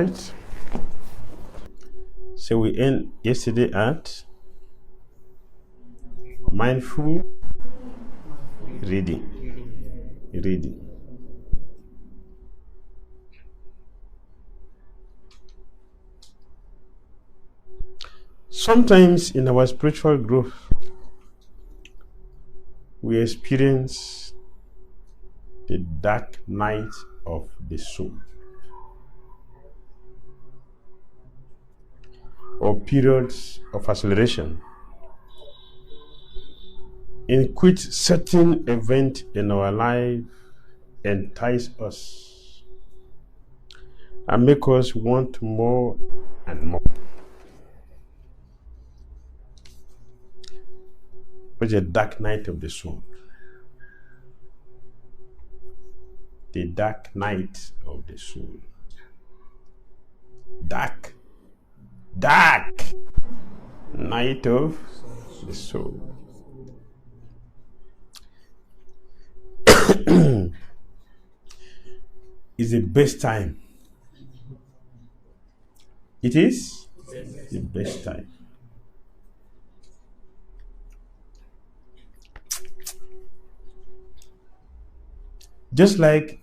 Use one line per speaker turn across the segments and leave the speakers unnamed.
right? So we end yesterday at mindful reading. Sometimes in our spiritual growth, we experience the dark night of the soul, or periods of acceleration in which certain event in our life entice us and make us want more and more. It's a dark night of the soul. The dark night of the soul. Dark night of the soul. Is the best time. It is the best time. Just like,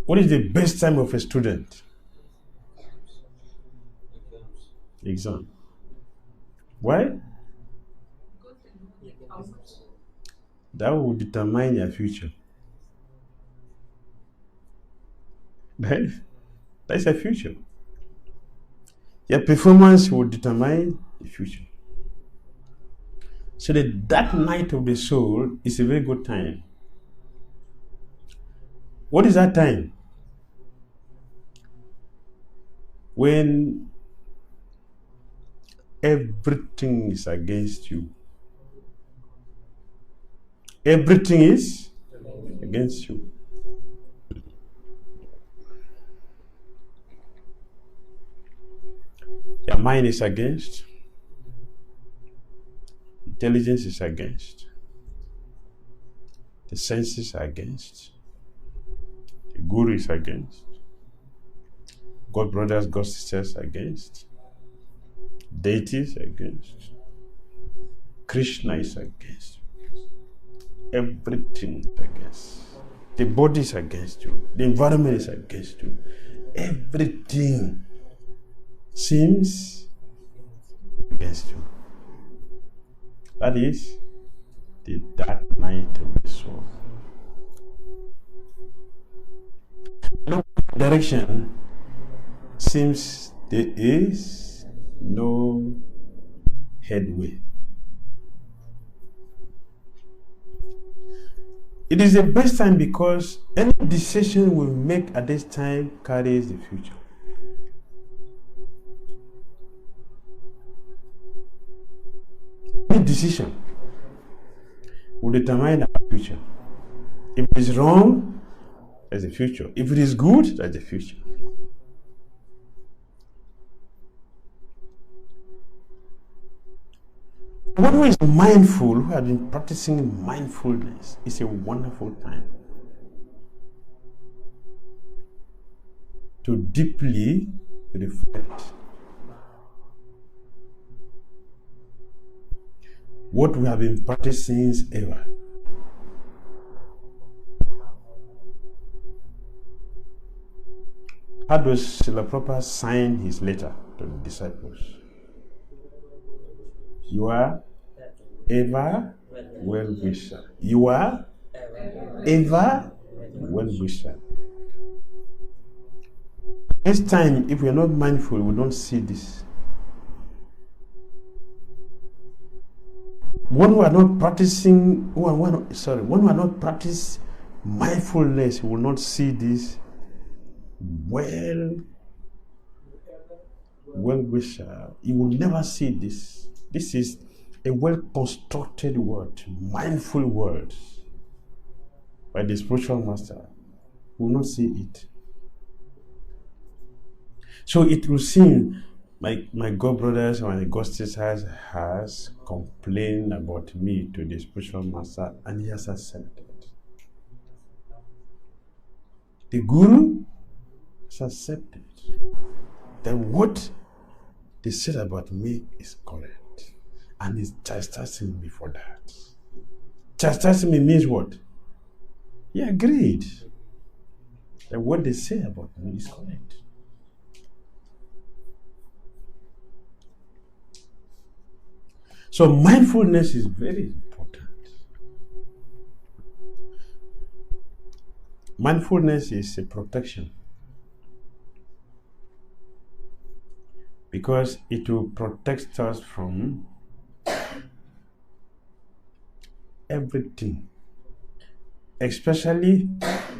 what is the best time of a student? Exam. Why? That will determine your future. Right? That's a future. Your performance will determine the future. So the dark night of the soul is a very good time. What is that time? When everything is against you. Everything is against you. Your mind is against. Intelligence is against. The senses are against. The guru is against. God brothers, God sisters against. Deities against. Krishna is against. Everything is against. The body is against you. The environment is against you. Everything seems against you. That is the dark night of the soul. No direction seems there is no headway. It is the best time because any decision we make at this time carries the future. Any decision will determine our future. If it is wrong, that's the future. If it is good, that's the future. One who is mindful, who has been practicing mindfulness, is a wonderful time to deeply reflect what we have been practicing since ever. How does Srila Prabhupada sign his letter to the disciples? You are ever well-wisher. You are ever well-wisher. Next time, if we are not mindful, we don't see this. When we are not practicing, when we are not practicing mindfulness, we will not see this well-wisher. You will never see this. This is a well-constructed word, mindful word by the spiritual master. We will not see it. So it will seem like my God brothers and my God sisters has complained about me to the spiritual master and he has accepted. The guru has accepted that what they said about me is correct, and is chastising me for that. Chastising me means what? He agreed that what they say about me is correct. So mindfulness is very important. Mindfulness is a protection because it will protect us from everything, especially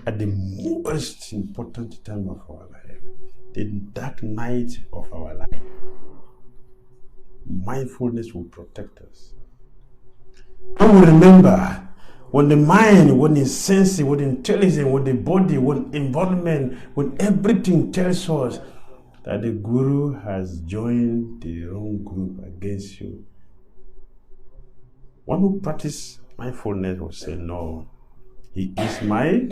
at the most important time of our life, the dark night of our life. Mindfulness will protect us. I will remember when the mind, when the senses, when the intelligence, when the body, when environment, when everything tells us that the guru has joined the wrong group against you. One who practices mindfulness will say, no, he is my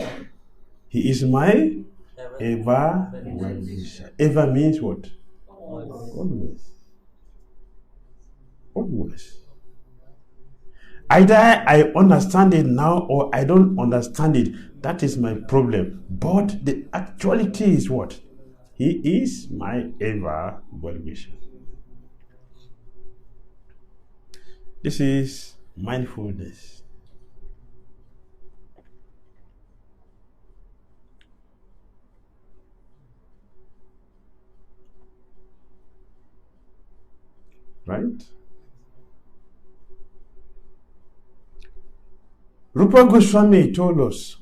ever well-wisher. Ever means what? Always. Always. Either I understand it now or I don't understand it. That is my problem. But the actuality is what? He is my ever well-wisher. This is mindfulness. Right? Rupa Goswami told us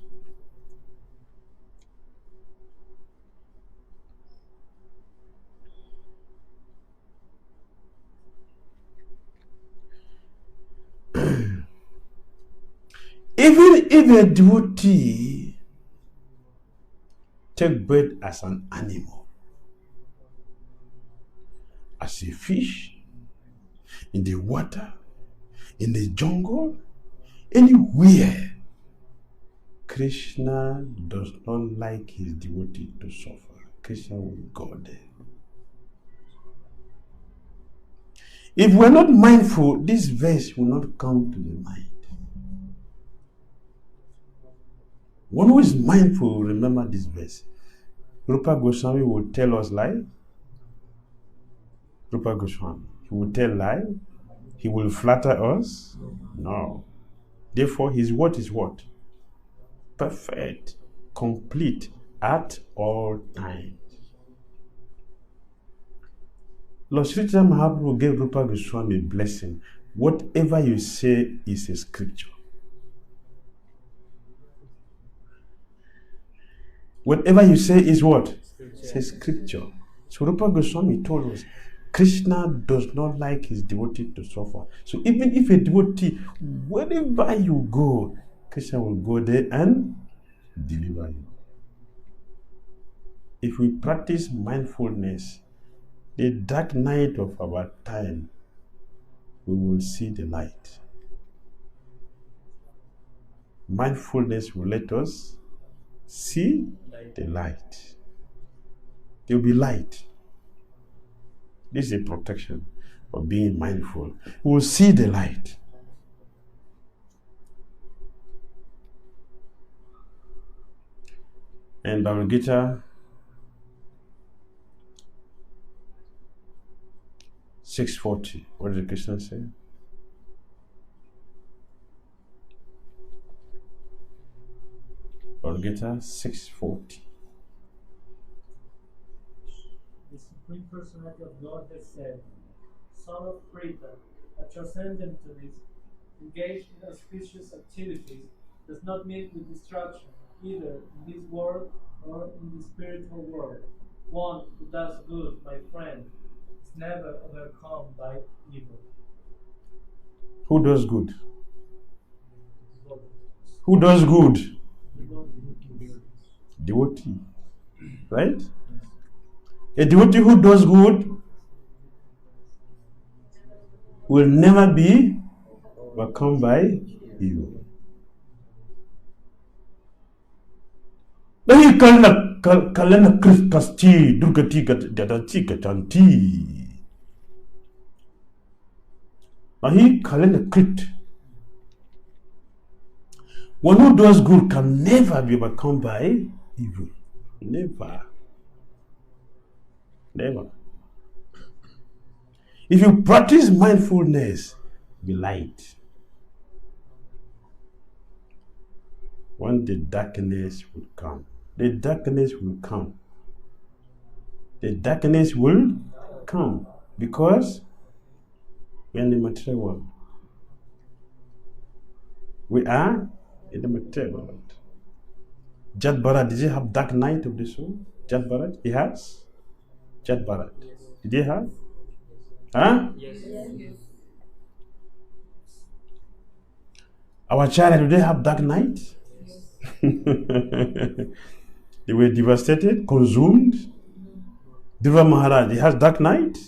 even if a devotee take birth as an animal, as a fish, in the water, in the jungle, anywhere, Krishna does not like his devotee to suffer. Krishna will go there. If we're not mindful, this verse will not come to the mind. One who is mindful will remember this verse. Rupa Goswami will tell us lie. Rupa Goswami, he will tell lie. He will flatter us. No. Therefore, his word is what? Perfect, complete at all times. Lord Sri Chaitanya Mahaprabhu gave Rupa Goswami a blessing. Whatever you say is a scripture. Whatever you say is what? It's a scripture. So Rupa Goswami told us, Krishna does not like his devotee to suffer. So even if a devotee, wherever you go, Krishna will go there and deliver you. If we practice mindfulness, the dark night of our time, we will see the light. Mindfulness will let us see the light. There will be light. This is a protection of being mindful. We will see the light. And Bhagavad Gita 6:40. What did Krishna say? Bhagavad Gita 6:40.
The Supreme Personality of God has said, Son of Pritha, a transcendentalist engaged in auspicious activities does not meet with destruction, either in this world or in the spiritual world. One who does good, my friend, is never overcome by evil.
Who does good? Who does good? Devotee. Right? A devotee who does good will never be overcome by evil. Nahi kalena kasti durgati gadati gatanti. Nahi kalena krit. One who does good can never be overcome by evil. Never. Never. If you practice mindfulness, be light. When the darkness will come, the darkness will come. The darkness will come because we are in the material world. We are in the material world. Jat Bharat, did he have dark night of the soul? Jat Bharat, he has? Jat Bharat, did he have? Huh?
Yes.
Our child, do they have dark night? They were devastated, consumed. Dhira Maharaj, he has dark night?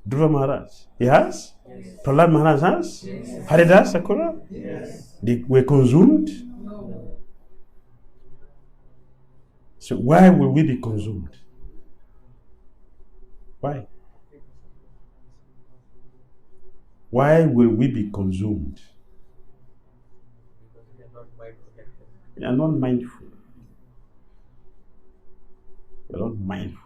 Dhira Maharaj, he has?
Yes.
Prahlad Maharaj has?
Yes.
Haridas Sakura?
Yes.
They were consumed?
No.
So why will we be consumed? Why? Why will we be consumed?
Because we are not mindful.
We are not mindful. We are not mindful.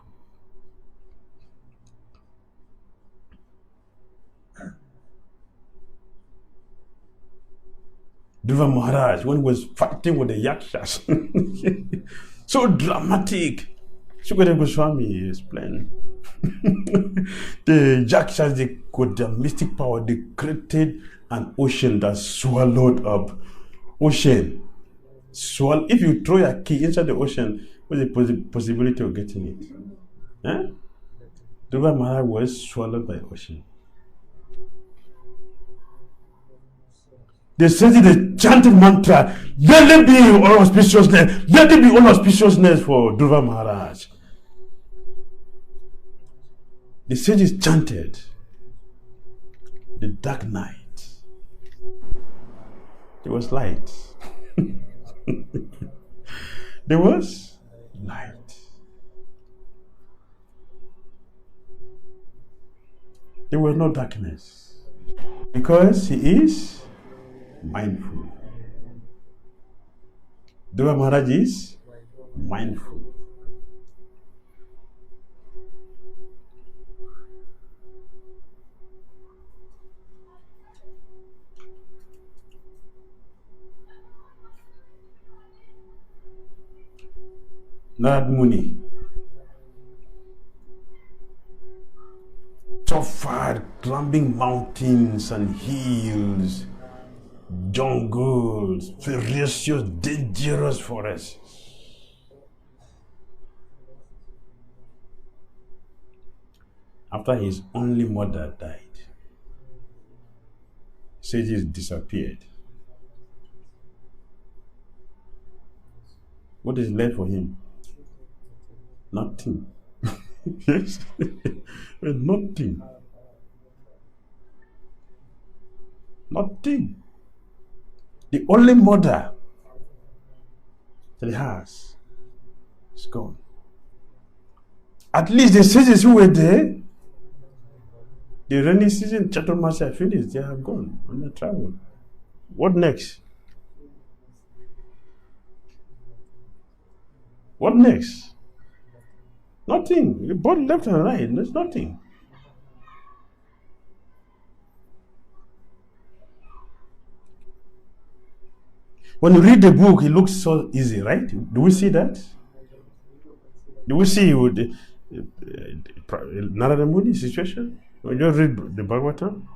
Dhruva Maharaj, when he was fighting with the Yakshas, so dramatic. 𝐁𝐸𝐬𝐬 Goswami explained. The Yakshas, they got their mystic power, they created an ocean that swallowed up. Ocean. If you throw your key inside the ocean, what's the possibility of getting it? Eh? Dhruva Maharaj was swallowed by ocean. They said the chanted mantra, let there be all auspiciousness, let there be all auspiciousness for Dhruva Maharaj. The sages chanted the dark night. There was light. There was light. There was no darkness because he is mindful. Dhruva Maharaj is mindful. Narad Muni suffered climbing mountains and hills, jungles, ferocious, dangerous forests. After his only mother died, sages disappeared. What is left for him? Nothing. Yes, nothing. Nothing. The only mother that he has is gone. At least the sages who were there, the rainy season, Chaturmasya finished, they have gone on their travel. What next? What next? Nothing. Both left and right, there's nothing. When you read the book, it looks so easy, right? Do we see that? Do we see the Narada Muni situation? When you read the Bhagavatam?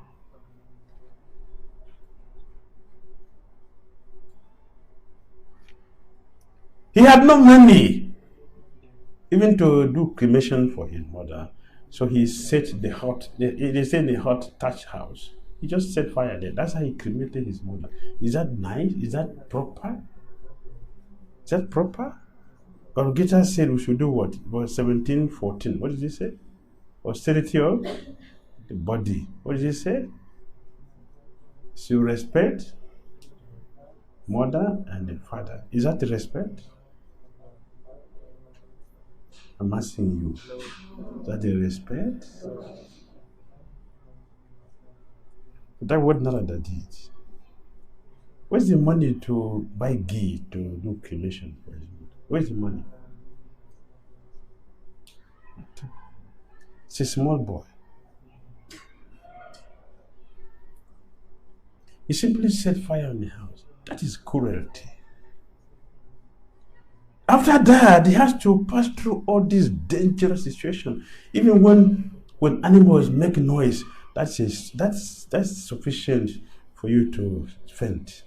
He had no money even to do cremation for his mother. So he set the hot, they say the hot thatch house. He just set fire there. That's how he cremated his mother. Is that nice? Is that proper? Is that proper? But Gita said we should do what? Verse 17:14. What did he say? Austerity of the body. What did he say? So respect mother and the father. Is that the respect? I'm asking you, is that a respect? That what Narada did. Where's the money to buy ghee to do cremation for his mother? Where's the money? It's a small boy. He simply set fire on the house. That is cruelty. After that, he has to pass through all these dangerous situations. Even when animals make noise, that's sufficient for you to faint.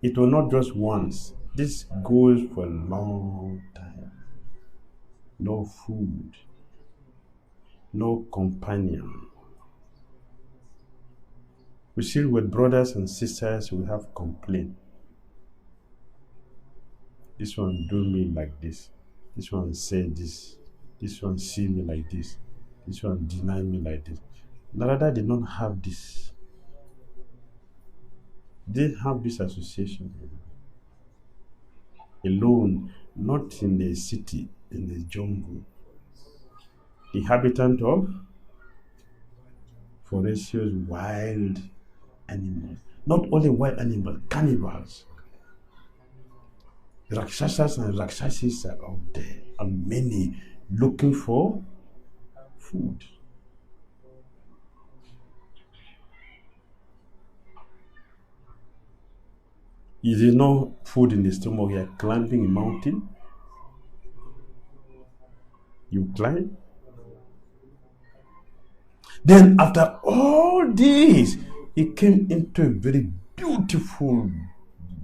It will not just once. This goes for a long time. No food, no companion. We see with brothers and sisters, we have complaint. This one do me like this. This one say this. This one see me like this. This one deny me like this. Narada did not have this. They have this association alone, not in the city, in the jungle. Inhabitant of voracious wild animals. Not only wild animals, cannibals. Rakshasas and Rakshasis are out there, and many looking for food. Is there no food in the stomach? You are climbing a mountain. You climb. Then after all this, he came into a very beautiful,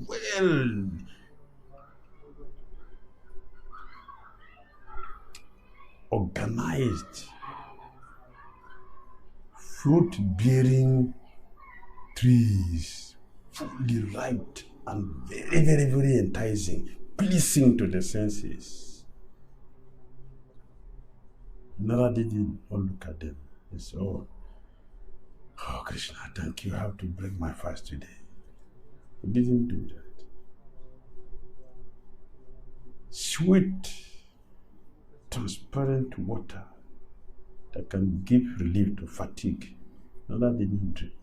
well organized, fruit-bearing trees, fully ripe and very, very, very enticing, pleasing to the senses. Narada didn't look at them and say, oh Krishna, thank you, I have to break my fast today. He didn't do that. Sweet, transparent water that can give relief to fatigue. Narada didn't drink.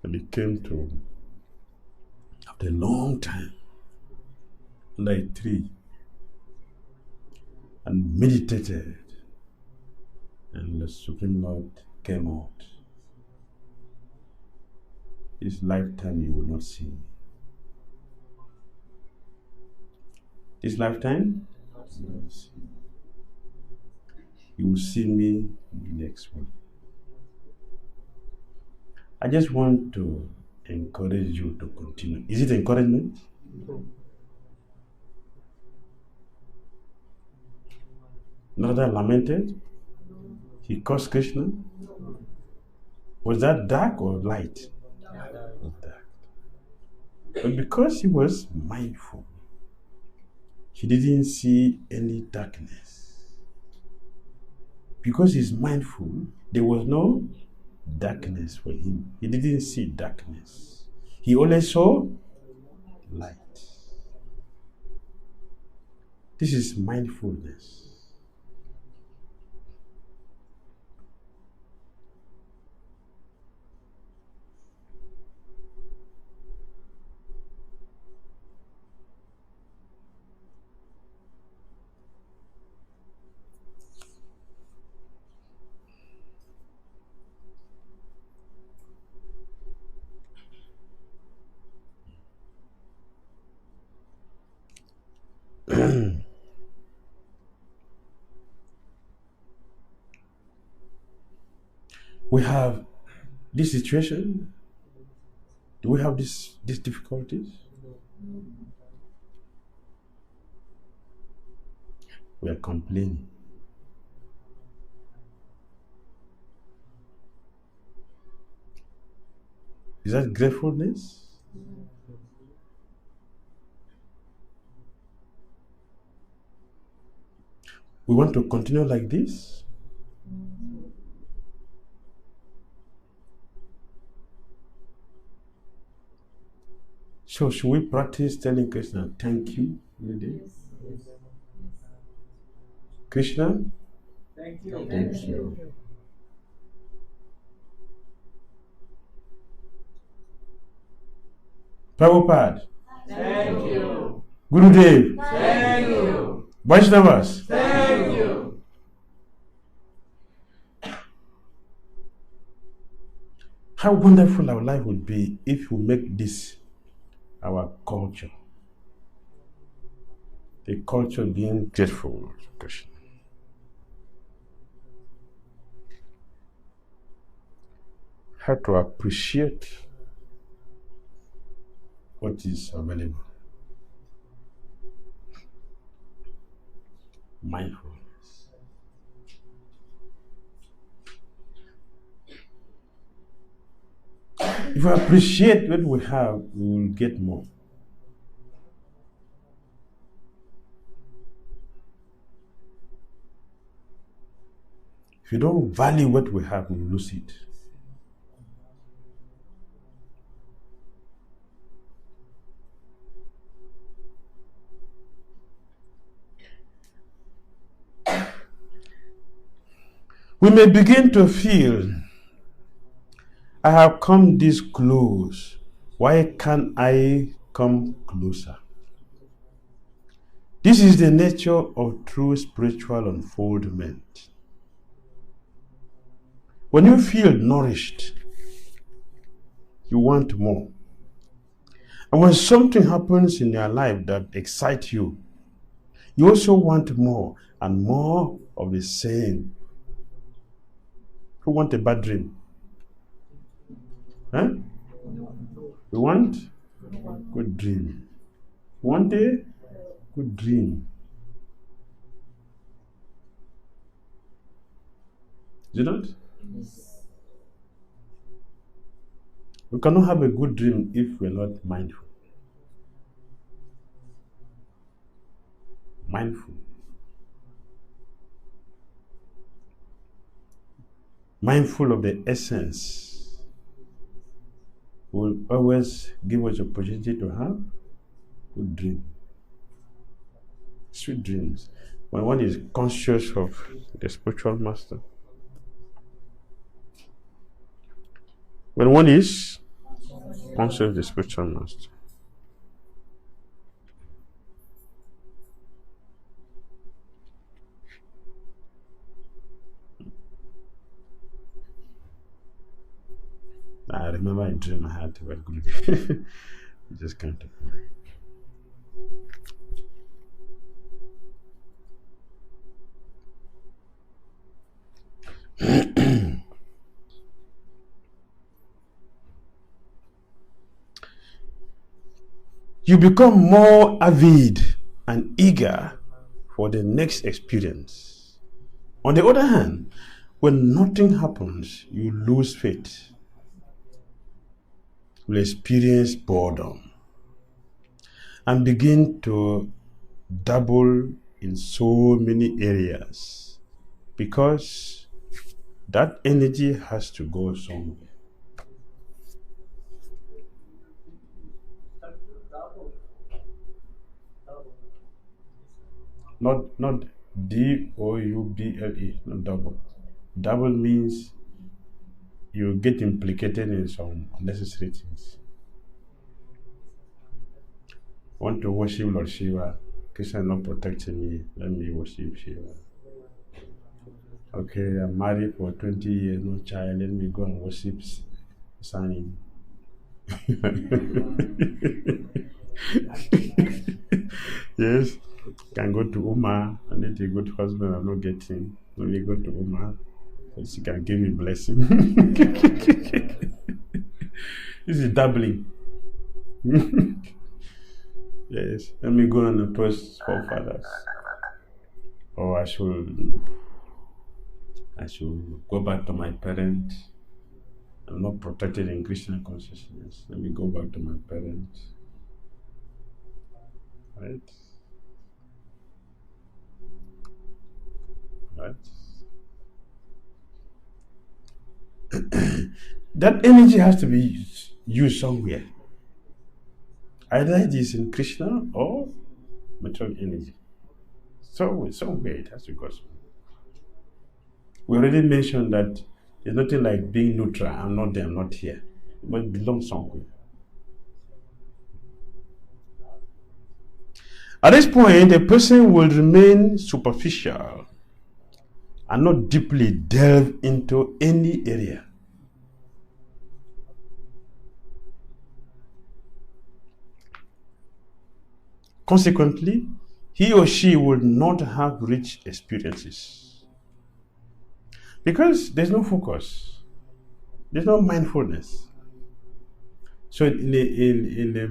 And he came to, after a long time, under a tree and meditated, and the Supreme Lord came out. This lifetime you will not see me. This lifetime, you will not see me. You will see me in the next one. I just want to encourage you to continue. Is it encouragement? Narada lamented. He cursed Krishna. Was that dark or light? It was dark. But because he was mindful, he didn't see any darkness. Because he's mindful, there was no darkness for him. He didn't see darkness. He only saw light. This is mindfulness. We have this situation. Do we have these difficulties? We are complaining. Is that gratefulness? We want to continue like this? So should we practice telling Krishna, thank you every day? Krishna,
Thank you.
thank you. Prabhupada,
Thank you.
Gurudev,
Thank you.
Vaishnavas,
Thank you.
how wonderful our life would be if we make this our culture. The culture being grateful to Krishna. How to appreciate what is available. Mindfulness. If we appreciate what we have, we will get more. If you don't value what we have, we will lose it. We may begin to feel, I have come this close. Why can't I come closer? This is the nature of true spiritual unfoldment. When you feel nourished, you want more. And when something happens in your life that excites you, you also want more and more of the same. Who want a bad dream? Huh? You want good dream. Want a good dream. Is it not?
Yes.
We cannot have a good dream if we're not mindful. Mindful. Mindful of the essence will always give us the opportunity to have good dream. Sweet dreams. When one is conscious of the spiritual master. When one is conscious of the spiritual master. I remember a dream I had about good. Just can't. You become more avid and eager for the next experience. On the other hand, when nothing happens, you lose faith. You will experience boredom and begin to dabble in so many areas because that energy has to go somewhere. Not DOUBLE, not double. Double means you get implicated in some unnecessary things. Want to worship Lord Shiva, Krishna not protecting me, let me worship Shiva. Okay, I'm married for 20 years, no child, let me go and worship Sunny. Yes, can go to Uma, I need a good husband, I'm not getting. Let me go to Uma, so she can give me blessing. This is doubling. Yes, let me go and approach forefathers. Or I should go back to my parents. I'm not protected in Krishna consciousness. Let me go back to my parents. Right? Right? That energy has to be used somewhere. Either it is in Krishna or material energy. So somewhere it has to go. We already mentioned that there's nothing like being neutral. I'm not there, I'm not here. But it belongs somewhere. At this point, a person will remain superficial and not deeply delve into any area. Consequently, he or she will not have rich experiences because there's no focus, there's no mindfulness. So in the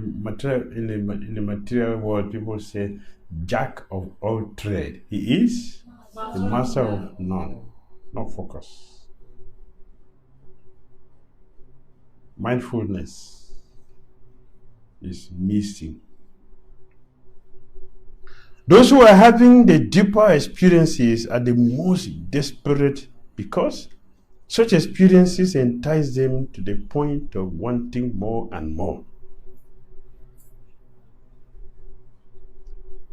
material world, people say, "Jack of all trade." He is the master of none. No focus. Mindfulness is missing. Those who are having the deeper experiences are the most desperate because such experiences entice them to the point of wanting more and more.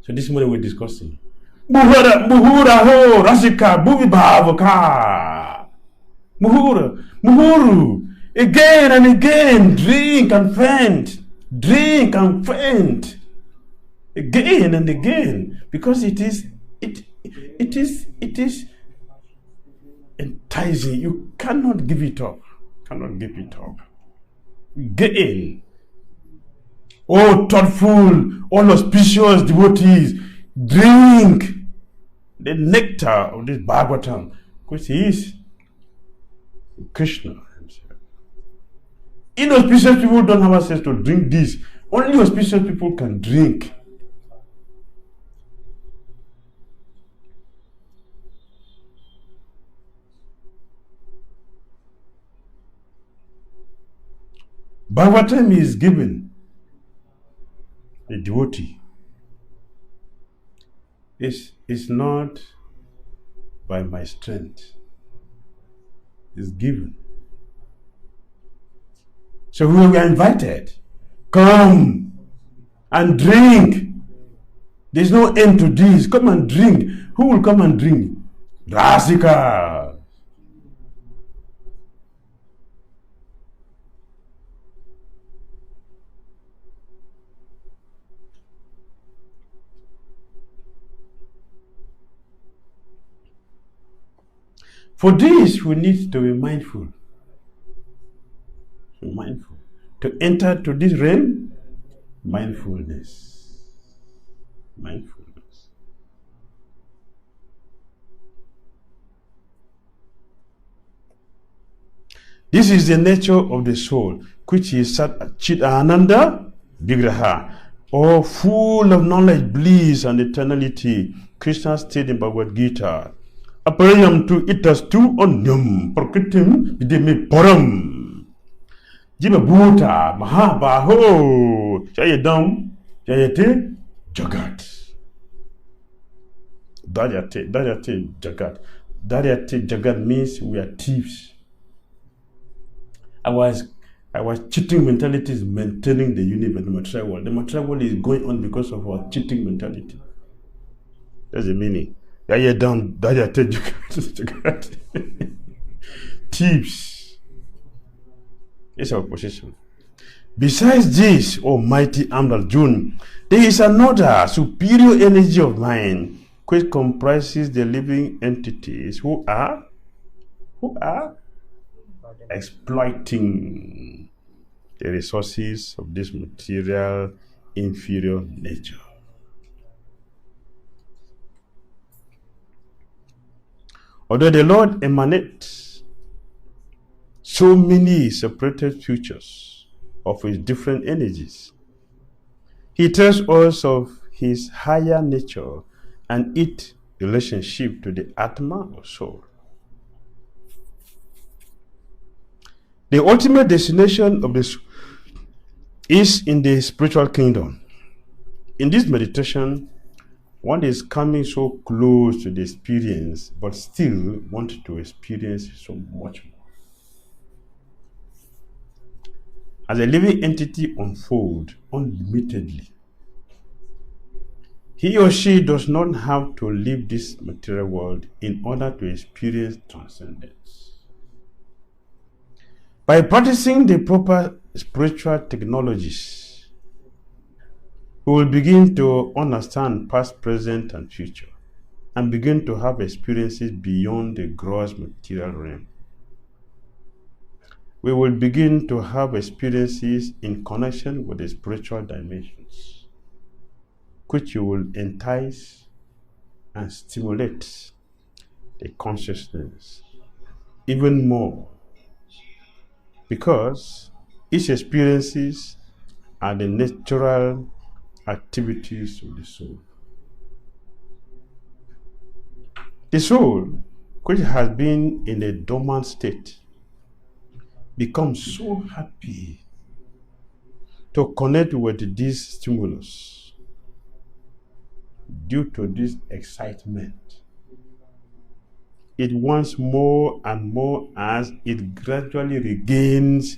So this morning we're discussing Muhura ho Rasika Buvi Bhavaka Muhuru again and again, drink and faint, again and again, because it is enticing. You cannot give it up. Again. Oh, thoughtful, all auspicious devotees, drink the nectar of this Bhagavatam, which is Krishna himself. Inauspicious people don't have access to drink this. Only auspicious people can drink. Bhagavatam is given a devotee. It's not by my strength. It's given. So we were invited. Come and drink. There's no end to this. Come and drink. Who will come and drink? Rasika. For this, we need to be mindful. To enter to this realm, mindfulness. This is the nature of the soul, which is Sat Chit Ananda Vigraha, or full of knowledge, bliss, and eternality. Krishna stated in Bhagavad Gita, Aparayam tu itastu onyam prakritim vidime param. Jiva bhuta mahabaho jayadam jayate jagat. Daryate jagat. Daryate jagat means we are thieves. Our cheating mentality is maintaining the universe, the material world. The material world is going on because of our cheating mentality. That's the meaning. Thieves. It's our position. Besides this, Almighty Amdal, there is another superior energy of mind which comprises the living entities who are exploiting the resources of this material inferior nature. Although the Lord emanates so many separated futures of his different energies, he tells us of his higher nature and its relationship to the Atma or soul. The ultimate destination of this is in the spiritual kingdom. In this meditation, one is coming so close to the experience, but still want to experience so much more. as a living entity unfold unlimitedly, he or she does not have to leave this material world in order to experience transcendence. By practicing the proper spiritual technologies, we will begin to understand past, present, and future, and begin to have experiences beyond the gross material realm. We will begin to have experiences in connection with the spiritual dimensions, which will entice and stimulate the consciousness even more, because each experiences are the natural activities of the soul. The soul, which has been in a dormant state, becomes so happy to connect with this stimulus. Due to this excitement, it wants more and more as it gradually regains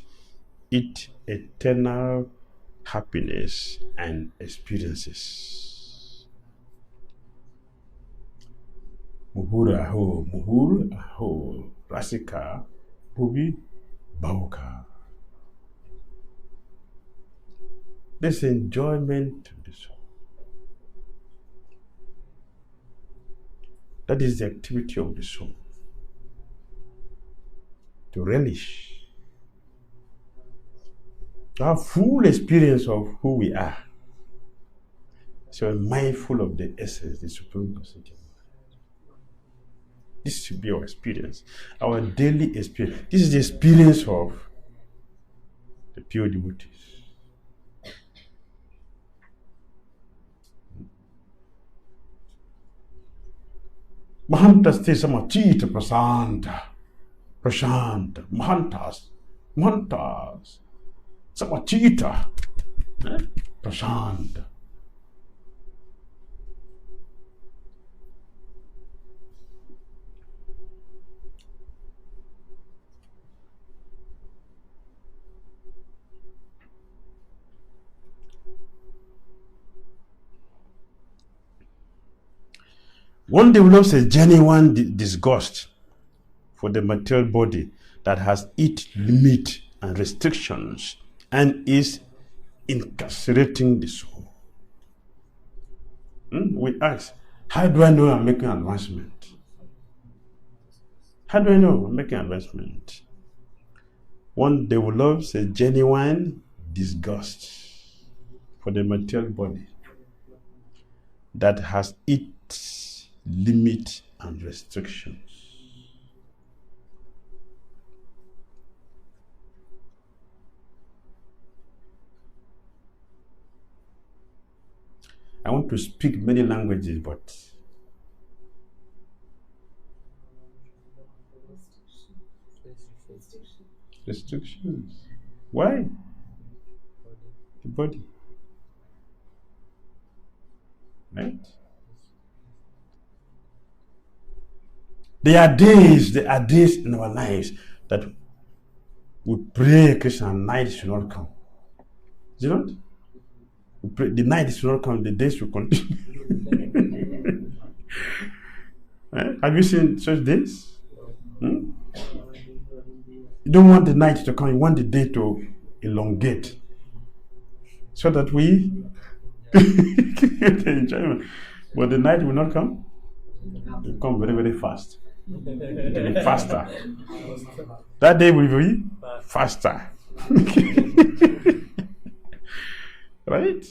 its eternal happiness and experiences. Muhur aho, Rasika, Bubi, Bauka. This enjoyment of the soul. That is the activity of the soul. To relish, to have full experience of who we are. So mindful of the essence, the supreme personality. This should be our experience, our daily experience. This is the experience of the pure devotees. Mahantas te samachita prasanta, mahantas, samachita, prasanta. One develops a genuine disgust for the material body that has its limit and restrictions and is incarcerating the soul. We ask, how do I know I'm making advancement? How do I know I'm making advancement? One develops a genuine disgust for the material body that has its limit and restrictions. I want to speak many languages, but restrictions. Why? The body. Right? There are days in our lives that we pray Krishna, night should not come. Is it not? We pray, the night should not come, the days will continue. Right? Have you seen such days? You don't want the night to come, you want the day to elongate so that we get the enjoyment. But the night will not come. It will come very, very fast. It will be faster. That day will be faster. Right?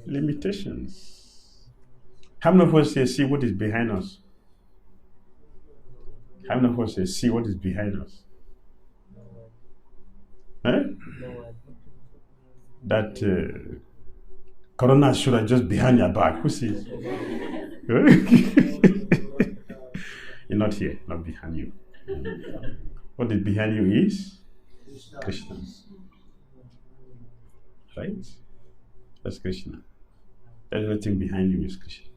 Limitations. How many of us say, see what is behind us? How many of us say, see what is behind us? That Corona should have just behind your back. Who sees? You're not here, not behind you. What is behind you is Krishna. Right? That's Krishna. Everything behind you is Krishna.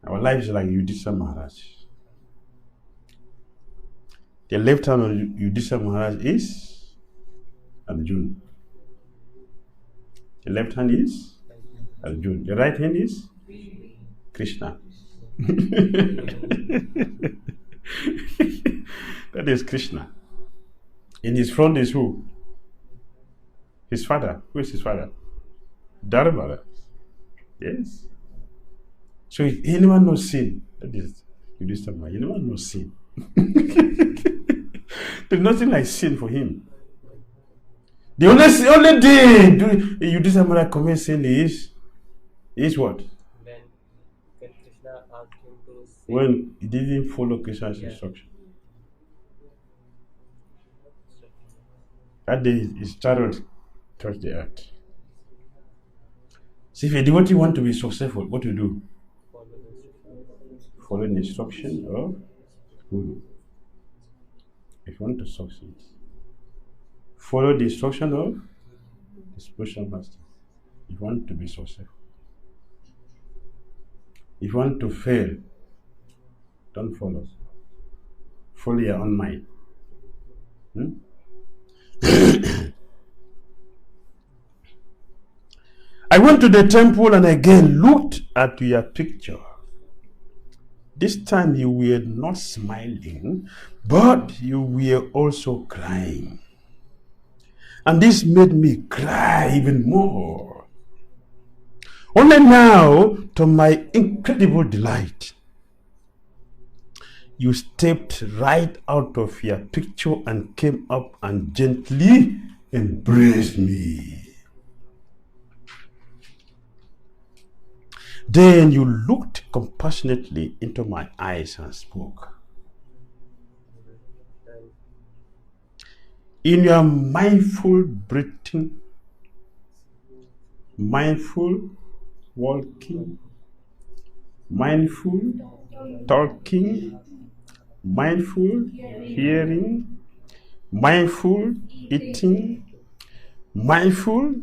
Our lives are like Yudhishthira Maharaj. The left hand of Yudhishthira Maharaj is Arjuna. The left hand is Arjuna. The right hand is Krishna. That is Krishna. In his front is who? His father. Who is his father? Dharma. Yes. So if anyone knows sin, that is Yudhishthira Maharaj. Anyone knows sin. There's nothing like sin for him. The only day Yudhishthira Maharaj commits sin is what?
When Krishna asked him to say,
When he didn't follow Krishna's instruction. That day his chariot touched the earth. So if a devotee want to be successful, what to do? Follow the instruction of Guru. If you want to succeed, follow the instruction of the spiritual master. If you want to be successful. If you want to fail, don't follow. Follow your own mind. I went to the temple and again looked at your picture. This time you were not smiling, but you were also crying. And this made me cry even more. Only now, to my incredible delight, you stepped right out of your picture and came up and gently embraced me. Then you looked compassionately into my eyes and spoke. In your mindful breathing, mindful walking, mindful talking, mindful hearing, mindful eating, mindful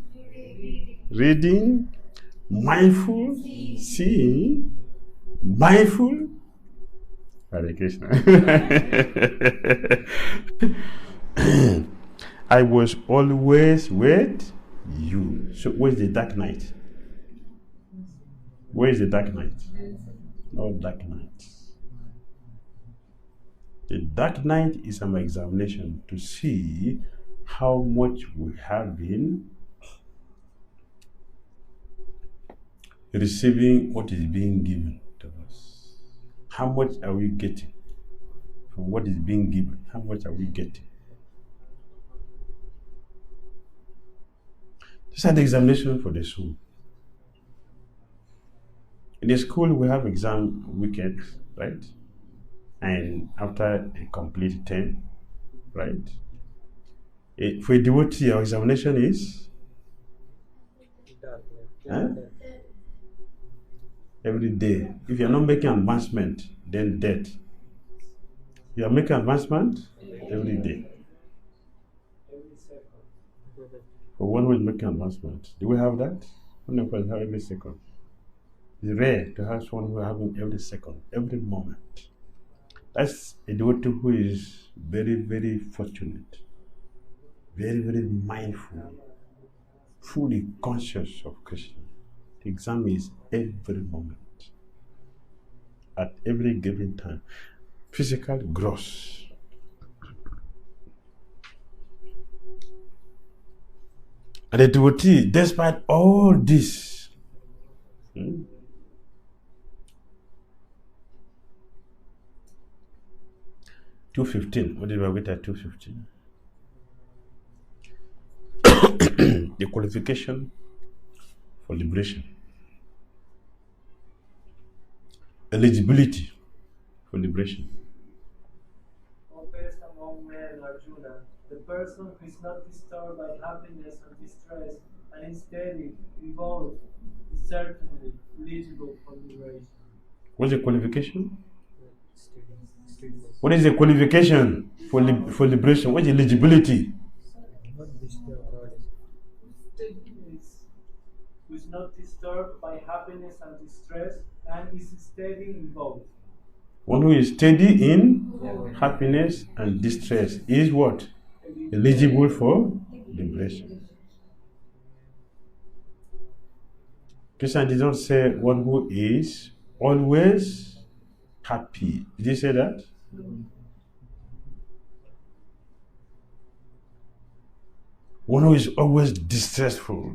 reading, mindful seeing, mindful Hare Krishna. I was always with you. So where's the dark night? Where is the dark night? No dark night. The dark night is an examination to see how much we have been receiving what is being given to us. How much are we getting from what is being given? How much are we getting? This is an examination for the soul. In the school, we have exam weekends, right? And after a complete term, right? For a devotee, our examination is every day. If you are not making advancement, then death. You are making advancement every day. For one who is making advancement, do we have that? One of us have every second. It's rare to have someone who is having every second, every moment. That's a devotee who is very, very fortunate, very, very mindful, fully conscious of Krishna. The exam is every moment, at every given time. Physical, gross. And the devotee, despite all this, 2:15. What did we get at 2:15? The qualification for liberation. Eligibility for liberation.
Best among men, Arjuna, the person who is not disturbed by happiness and distress and is steady in both is certainly eligible for liberation.
What's the qualification? What is the qualification for liberation? What is eligibility?
Who is not disturbed by happiness and distress and is steady in both.
One who is steady in happiness and distress is what? Eligible for liberation. Krishna did not say one who is always happy. Did he say that? One who is always distressful.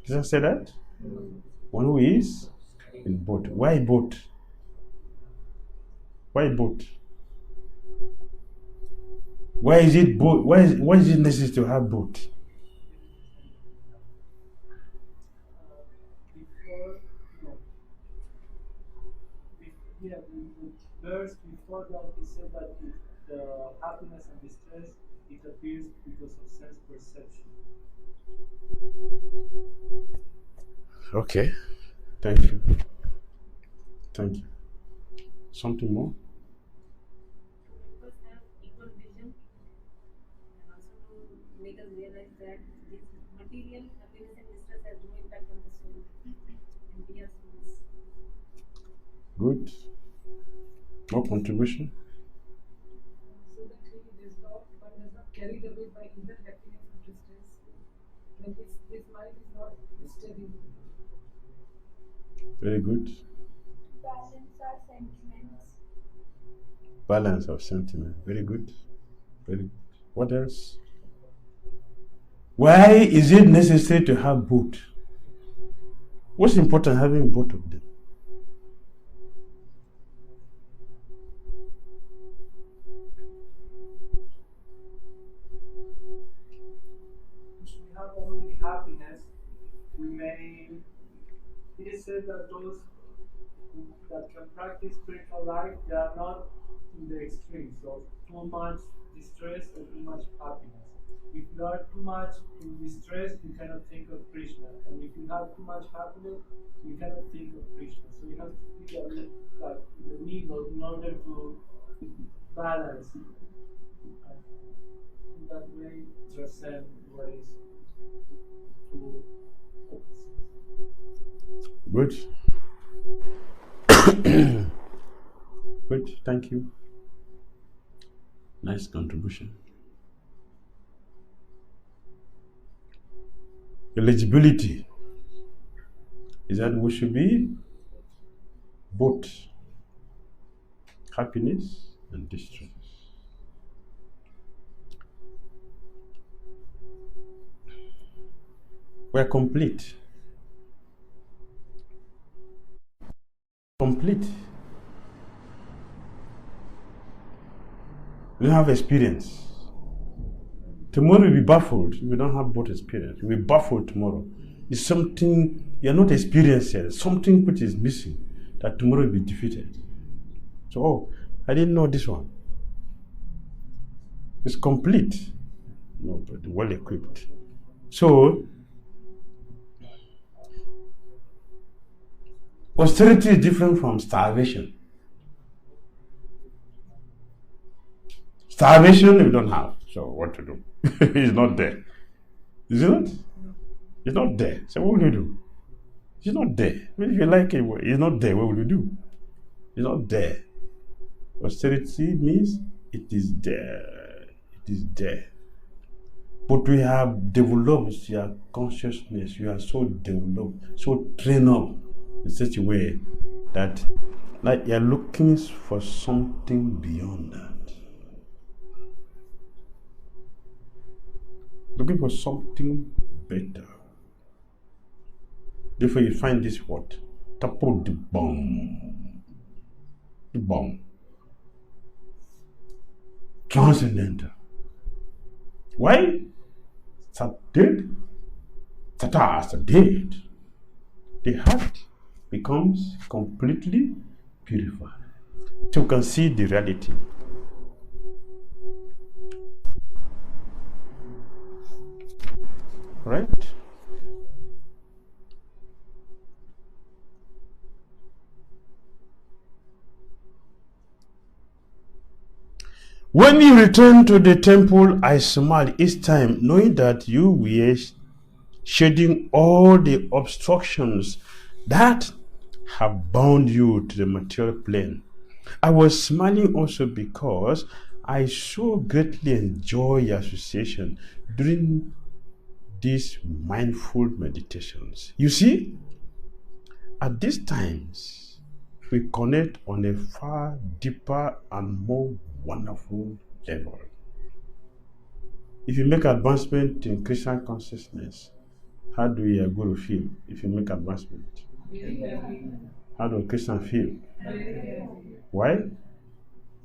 Did I say that? One who is in both. Why both? Why both? Why is it both? Why is it necessary to have both?
The verse before that, he said that the happiness and distress, it appears because of sense perception.
Okay. Thank you. Thank you. Something more?
Have equal vision and also to make us realize that this material happiness and distress has no impact on the soul and we are souls.
Good. More contribution?
So that one does not carried away by either happiness or distress when his mind is not steady.
Very good.
Balance our sentiments.
Balance of sentiment. Very good. Very good. What else? Why is it necessary to have both? What's important having both of them?
If we have only happiness, we may. It is said that those that can practice spiritual life, they are not in the extremes of too much distress or too much happiness. If you are too much in distress, you cannot think of Krishna, and if you have too much happiness, you cannot think of Krishna. So you have to be a little, like in the middle in order to balance, and in that way transcend what is two opposites.
Good. Good. Thank you. Nice contribution. Eligibility is that we should be both happiness and distress. We are complete. Complete. We don't have experience. Tomorrow we'll be baffled if we don't have both experience. We'll be baffled tomorrow. It's something you're not experienced yet, something which is missing, that tomorrow will be defeated. So, oh, I didn't know this one. It's complete. No, but well equipped. So, austerity is different from starvation. Starvation we don't have, so what to do? It's not there. Is it not? It's not there. So what will you do? It's not there. Well, if you like it, it's not there. What will you do? It's not there. Austerity means it is there. It is there. But we have developed your consciousness. You are so developed, so trained up in such a way that like you're looking for something beyond that. Looking for something better. Therefore you find this word. Tapo the bomb. The bomb. Transcendental. Why? It's dead. Tata is dead. The heart becomes completely purified. So you can see the reality. Right? When you return to the temple, I smile each time, knowing that you were shedding all the obstructions that have bound you to the material plane. I was smiling also because I so greatly enjoy association during these mindful meditations. You see, at these times, we connect on a far deeper and more wonderful level. If you make advancement in Christian consciousness, how do you go to feel if you make advancement? How do a Christian feel? Why?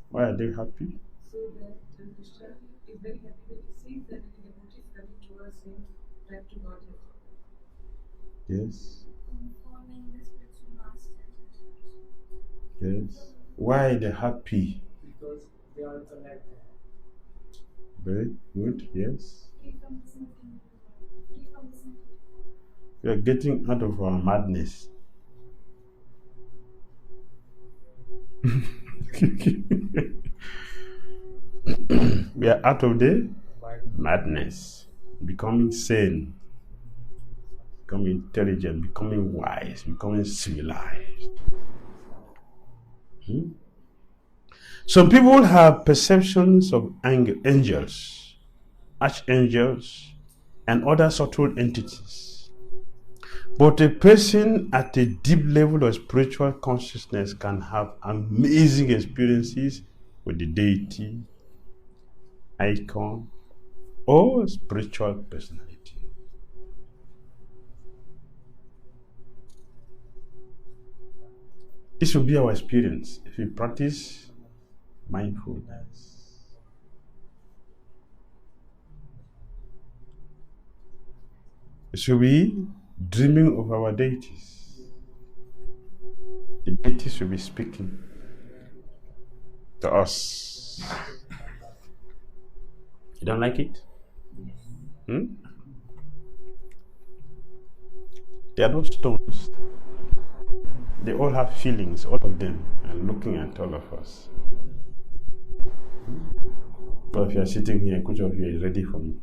Why are they happy?
So that Krishna is very happy when he sees that the devotee is coming towards him, back to Godhead.
Yes.
Conforming the spiritual master.
Yes. Why are they happy?
Because they are connected.
Very good. Yes.
Free from the sinking. Free from the sinking.
We are getting out of our madness. We are out of the madness, becoming sane, becoming intelligent, becoming wise, becoming civilized. Some people have perceptions of angels, archangels, and other subtle entities. But a person at a deep level of spiritual consciousness can have amazing experiences with the deity, icon, or spiritual personality. This will be our experience if we practice mindfulness. We should be dreaming of our deities. The deities will be speaking to us. You don't like it? They are not stones. They all have feelings, all of them, and looking at all of us. But if you are sitting here, which of you is ready for me?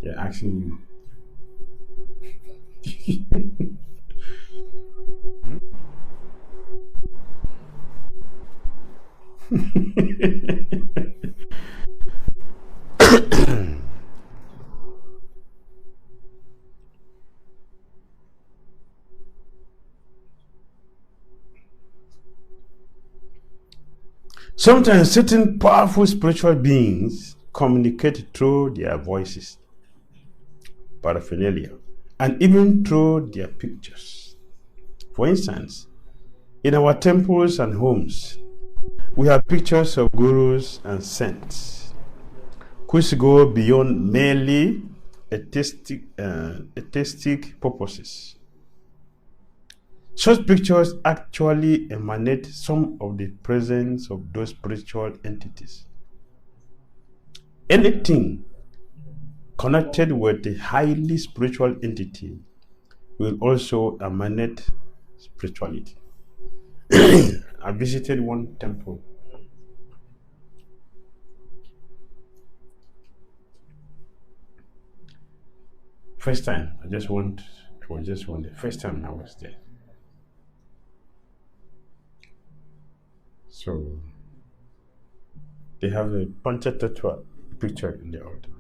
They're asking you. Sometimes certain powerful spiritual beings communicate through their voices, paraphernalia, and even through their pictures. For instance, in our temples and homes, we have pictures of gurus and saints, which go beyond merely aesthetic purposes. Such pictures actually emanate some of the presence of those spiritual entities. Anything connected with a highly spiritual entity will also emanate spirituality. I visited one temple. First time, it was just one day. First time I was there. So they have a Panchatattva picture in the altar.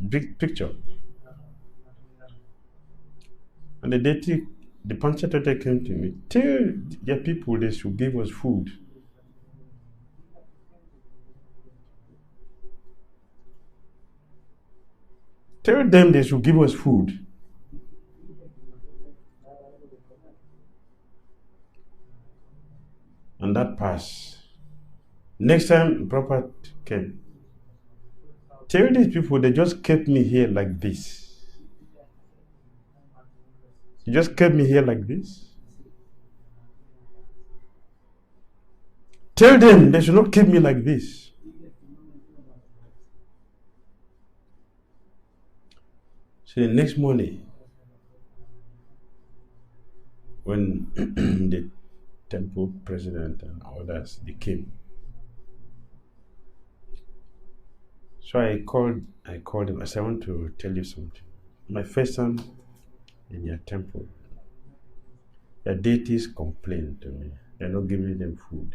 Big picture. And the deity, the Panchatattva came to me. Tell their people they should give us food. Tell them they should give us food. And that passed. Next time Prabhupada came, tell these people they just kept me here like this. You just kept me here like this. Tell them they should not keep me like this. So the next morning, when the temple president and others they came, so I called him. I said, I want to tell you something. My first time in your temple. the deities complain to me. They're not giving them food.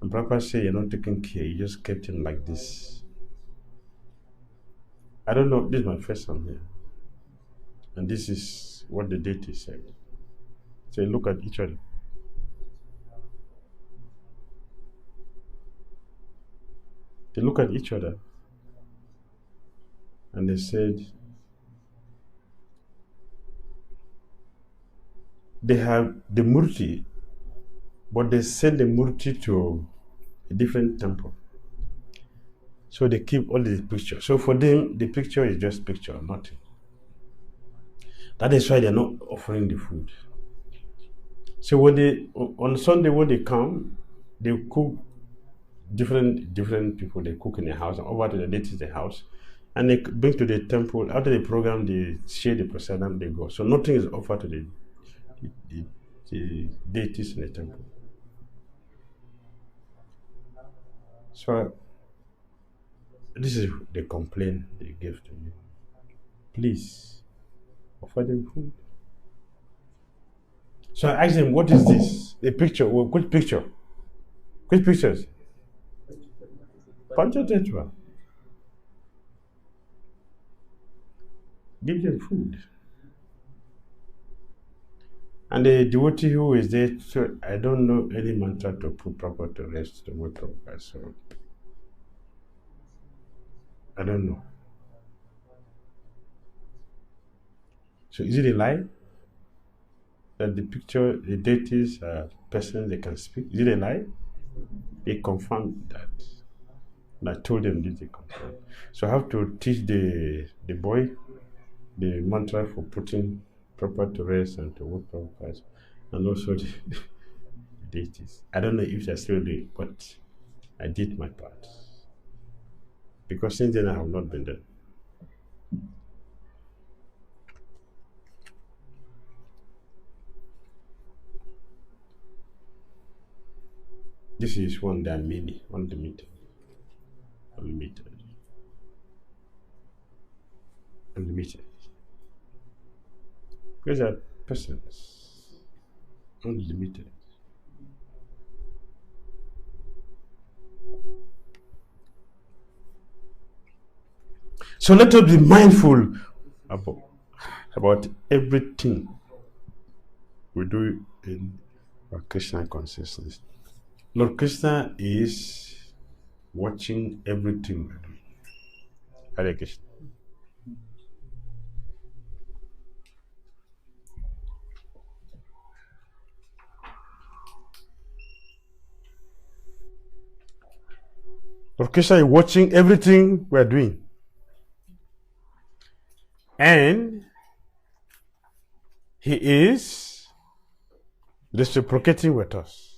And Prabhupada say, you're not taking care, you just kept him like this. I don't know, this is my first time here. And this is what the deity said. So look at each other. They look at each other and they said, they have the murti, but they send the murti to a different temple. So they keep all the pictures. So for them, the picture is just picture, nothing. That is why they're not offering the food. So when they, on Sunday when they come, they cook different people, they cook in the house, and over to the deity's house, and they bring to the temple. After the program, they share the prasadam, they go. So nothing is offered to the deities in the temple. So this is the complaint they gave to me. Please offer them food. So I asked them, what is this? The picture. Well, which picture? Which pictures? Panchatattva. Give them food. And the devotee who is there, so I don't know any mantra to put proper to rest, to wake up. So I don't know. So is it a lie that the picture, the deities are persons they can speak? Is it a lie? They confirmed that. And I told them this, they confirmed. So I have to teach the boy the mantra for putting proper to rest and to work proper, and also the deities. I don't know if they're still doing, but I did my part. Because since then I have not been there. This is one that many, unlimited. These are persons, unlimited. So let us be mindful about everything we do in our Krishna consciousness. Lord Krishna is watching everything we do. Hare Krishna. Lord Krishna is watching everything we are doing. And He is reciprocating with us.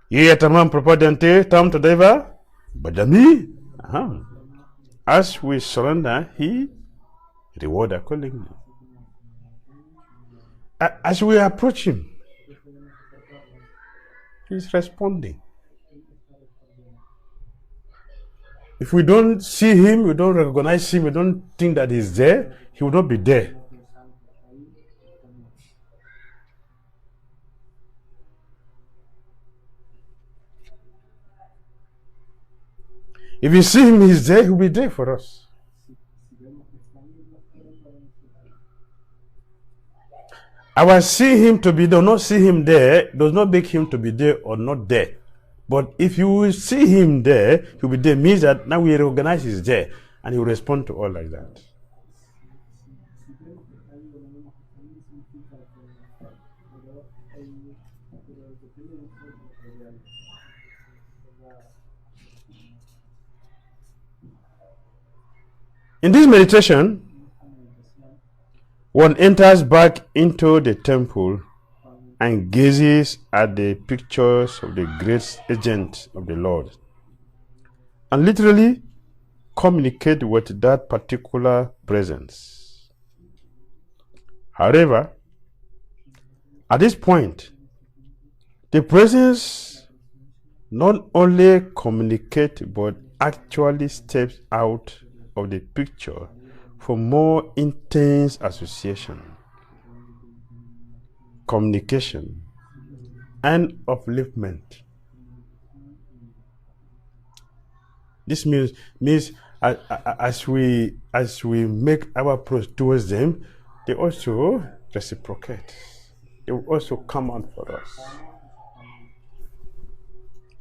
Ye tamam prapadante tam tadeva bhajami. As we surrender, He reward accordingly. As we approach Him, He's responding. If we don't see Him, we don't recognize Him, we don't think that He's there, He will not be there. If we see Him, He's there, He'll be there for us. Our see Him to be there, not see Him there, does not make Him to be there or not there. But if you will see Him there, He'll be there, means that now we recognize He's there, and He will respond to all like that. In this meditation, one enters back into the temple and gazes at the pictures of the great agents of the Lord and literally communicate with that particular presence. However, at this point, the presence not only communicates but actually steps out of the picture for more intense association, communication, and upliftment. This means as we make our approach towards them, they also reciprocate. They will also come out for us.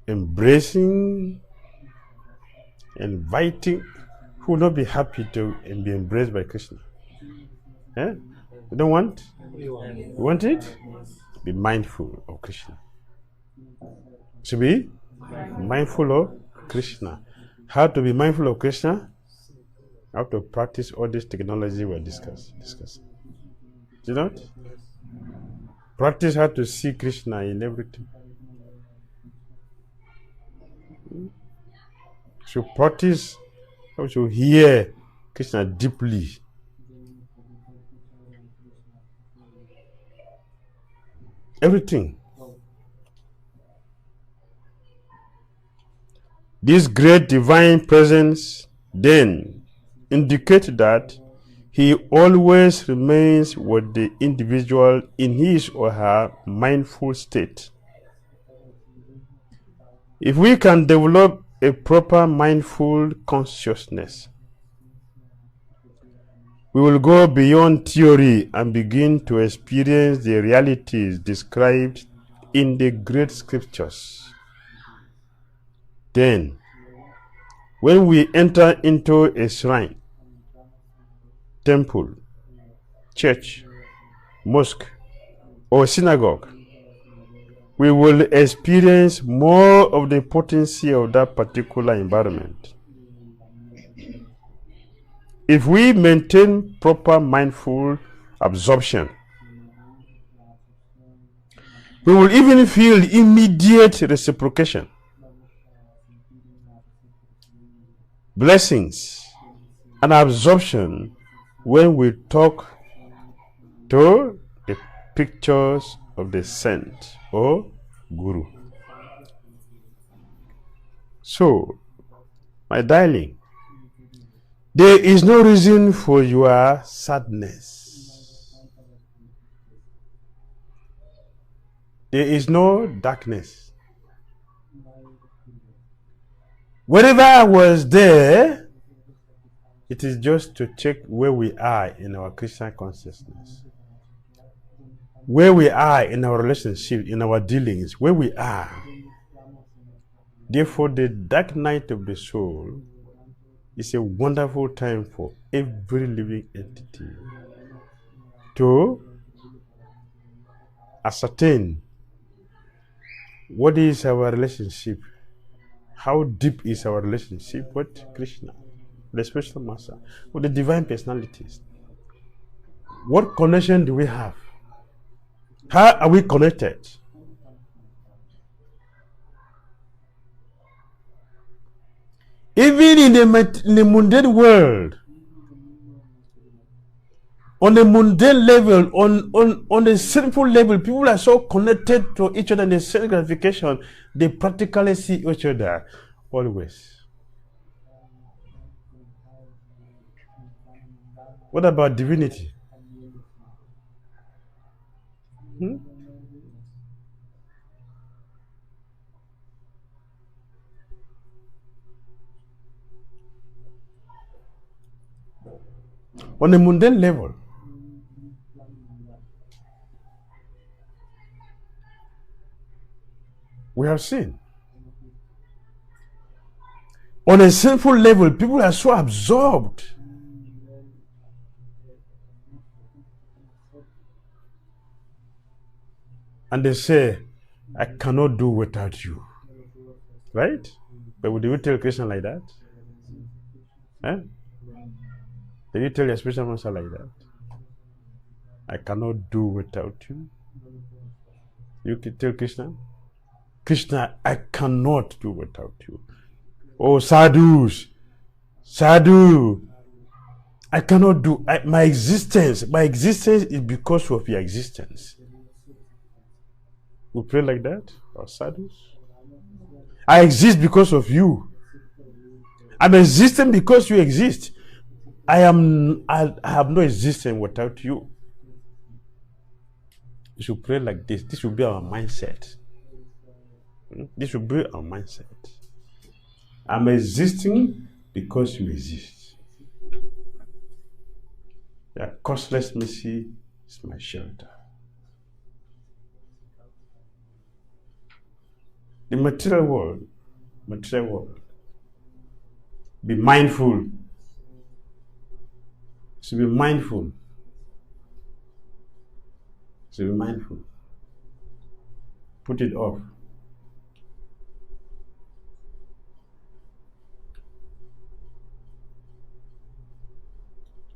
Embracing, inviting, who will not be happy to be embraced by Krishna? Eh? You don't want? You want it? Be mindful of Krishna. To be mindful of Krishna. How to be mindful of Krishna? How to practice all this technology we're discussing. Do you not? Practice how to see Krishna in everything. So practice how to hear Krishna deeply. Everything. This great divine presence then indicates that he always remains with the individual in his or her mindful state. If we can develop a proper mindful consciousness, we will go beyond theory and begin to experience the realities described in the great scriptures. Then, when we enter into a shrine, temple, church, mosque, or synagogue, we will experience more of the potency of that particular environment. If we maintain proper mindful absorption, we will even feel immediate reciprocation, blessings, and absorption when we talk to the pictures of the saint or guru. So, my darling, there is no reason for your sadness. There is no darkness. Wherever I was there, it is just to check where we are in our Christian consciousness. Where we are in our relationship, in our dealings, where we are. Therefore, the dark night of the soul is a wonderful time for every living entity to ascertain what is our relationship, how deep is our relationship with Krishna, the Special Master, with the Divine Personalities. What connection do we have? How are we connected? Even in the mundane world, on a mundane level, on a sinful level, people are so connected to each other in the same gratification, they practically see each other always. What about divinity? On a mundane level, we have seen. On a sinful level, people are so absorbed. And they say, I cannot do without you. Right? But would you tell Krishna like that? Eh? Did you tell your spiritual master like that? I cannot do without you. You can tell Krishna, Krishna, I cannot do without you. Oh, sadhus, sadhu, I cannot do. My existence is because of your existence. We pray like that, or sadhus. I exist because of you. I'm existing because you exist. I have no existence without you. You should pray like this. This should be our mindset. This should be our mindset. I'm existing because you exist. Your costless mercy is my shelter. The material world, be mindful. So be mindful. So be mindful. Put it off.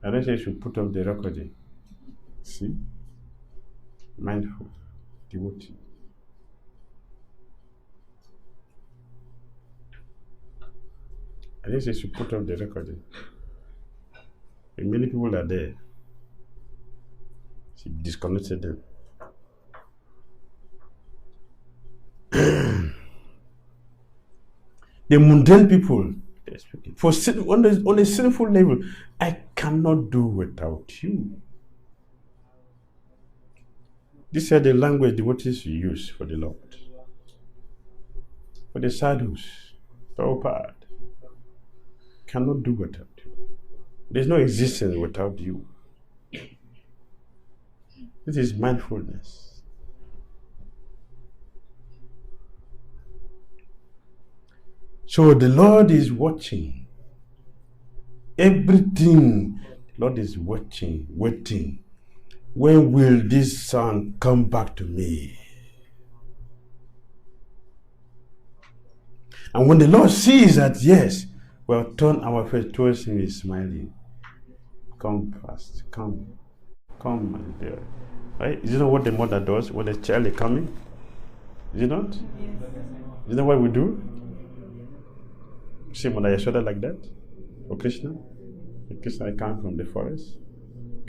I don't say you should put off the recording. See? Mindful. Devotee. I think they should put up the recording. And many people are there. She disconnected them. The mundane people, for on a sinful level, I cannot do without you. These are the language devotees use for the Lord. For the sadhus, Prabhupada, cannot do without you. There's no existence without you. This is mindfulness. So the Lord is watching. Everything, the Lord is watching, waiting. When will this son come back to me? And when the Lord sees that, yes, we have turned our face towards him, he's smiling. Come fast, come, my dear. Right? Is it not what the mother does when the child is coming? Is it not? Yes. Is that what we do? See Mother Yashoda like that? For Krishna? Krishna come from the forest.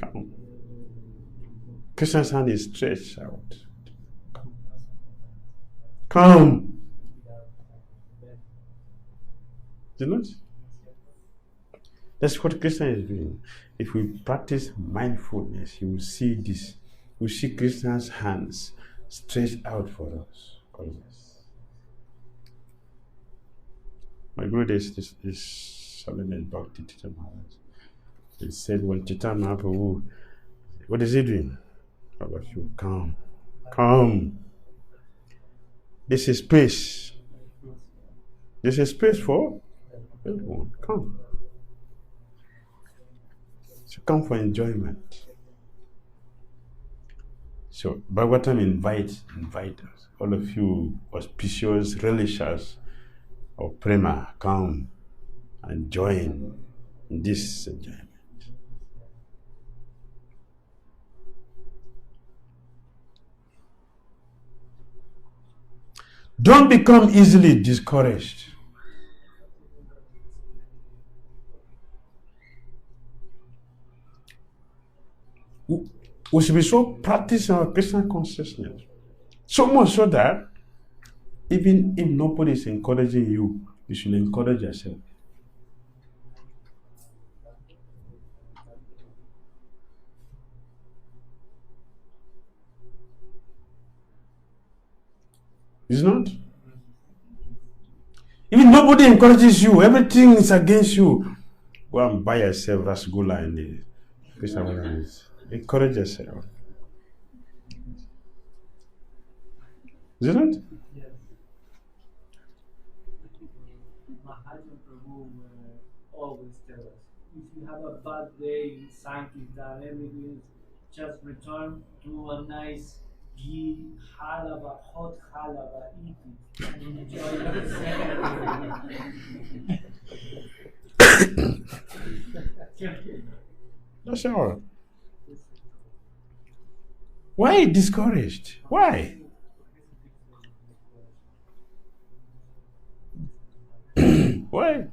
Come. Krishna's hand is stretched out. Come. Is it not? That's what Krishna is doing. If we practice mindfulness, you will see this. You will see Krishna's hands stretched out for us. Always. My Guru is Solomon Bhakti Dhira Damodara. He said, when Chaitanya Mahaprabhu, what is he doing? All of you, come. Come. This is space. This is space for everyone. Come. So come for enjoyment. So Bhagavatam invite us, all of you auspicious relishers of prema, come and join in this enjoyment. Don't become easily discouraged. We should be so practicing our Krishna consciousness. So much so that even if nobody is encouraging you, you should encourage yourself. Is not? Even nobody encourages you, everything is against you. Go and buy yourself rasgulla in the Krishna consciousness. Encourage yourself. Is it not?
Yes. Maharaj Prabhu always tell us, if you have a bad day, Sankirtan, everything, just return to a nice ghee, halava, hot halava, eat it, and enjoy it.
That's all. Why discouraged? Why? Why?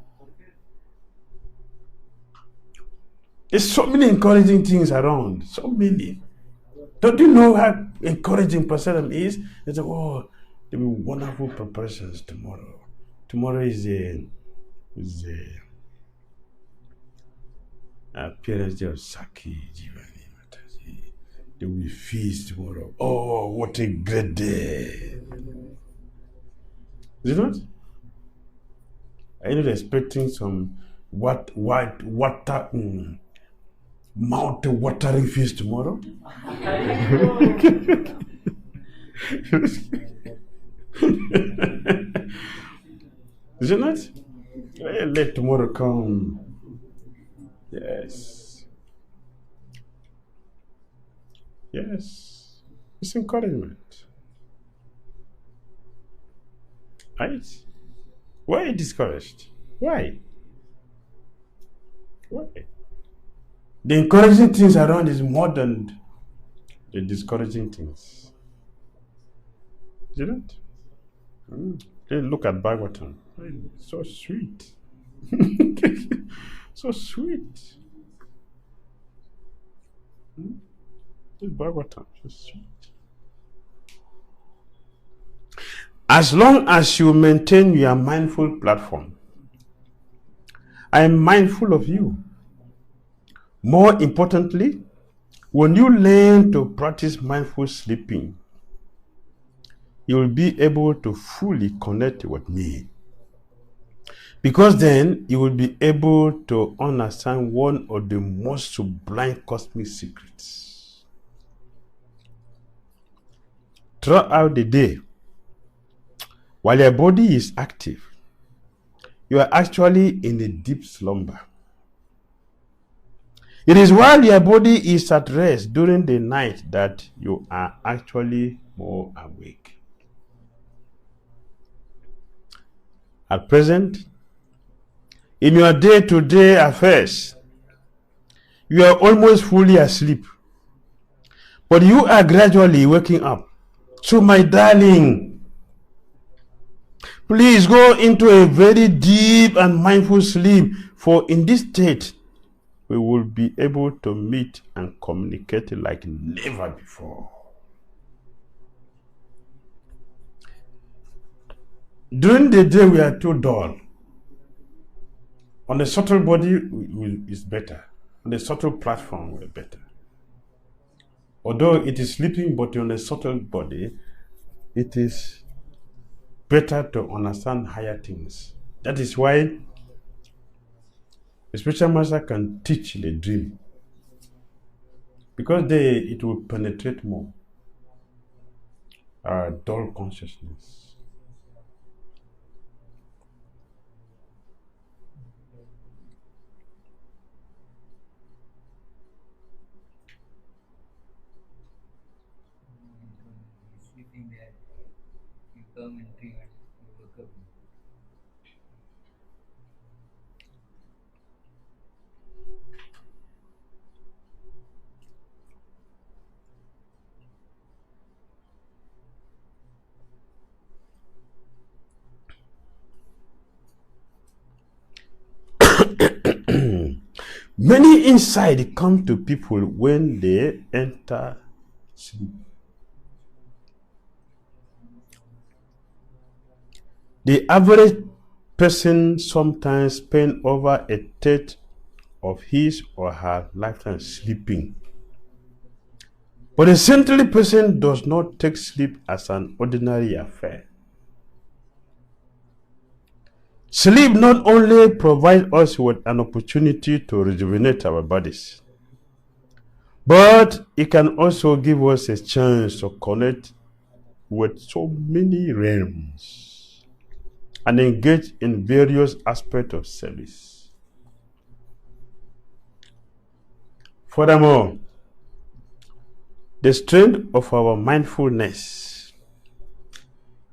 There's so many encouraging things around. So many. Don't you know how encouraging Prasadam is? They say, oh, there'll be wonderful preparations tomorrow. Tomorrow is Parents just Saki Jivani Mataji. They will feast tomorrow. Oh, what a great day! Is it not? Are you not expecting some water, mouth watering feast tomorrow? Is it not? Let tomorrow come. Yes. Yes. It's encouragement. Right? Why are you discouraged? Why? Why? The encouraging things around is more than the discouraging things. Is it not? Look at Bhagavatam. So sweet. So sweet. This Bhagavatam, so sweet. As long as you maintain your mindful platform, I am mindful of you. More importantly, when you learn to practice mindful sleeping, you will be able to fully connect with me. Because then you will be able to understand one of the most sublime cosmic secrets. Throughout the day, while your body is active, you are actually in a deep slumber. It is while your body is at rest during the night that you are actually more awake. At present, in your day-to-day affairs, you are almost fully asleep, but you are gradually waking up. So my darling, please go into a very deep and mindful sleep, for in this state, we will be able to meet and communicate like never before. During the day, we are too dull. On the subtle body, is better. On the subtle platform, we're better. Although it is sleeping, but on the subtle body, it is better to understand higher things. That is why a spiritual master can teach the dream, because it will penetrate more our dull consciousness.
Sleeping there, you come and dream and you wake up.
Many insights come to people when they enter sleep. The average person sometimes spends over a third of his or her lifetime sleeping. But a saintly person does not take sleep as an ordinary affair. Sleep not only provides us with an opportunity to rejuvenate our bodies, but it can also give us a chance to connect with so many realms and engage in various aspects of service. Furthermore, the strength of our mindfulness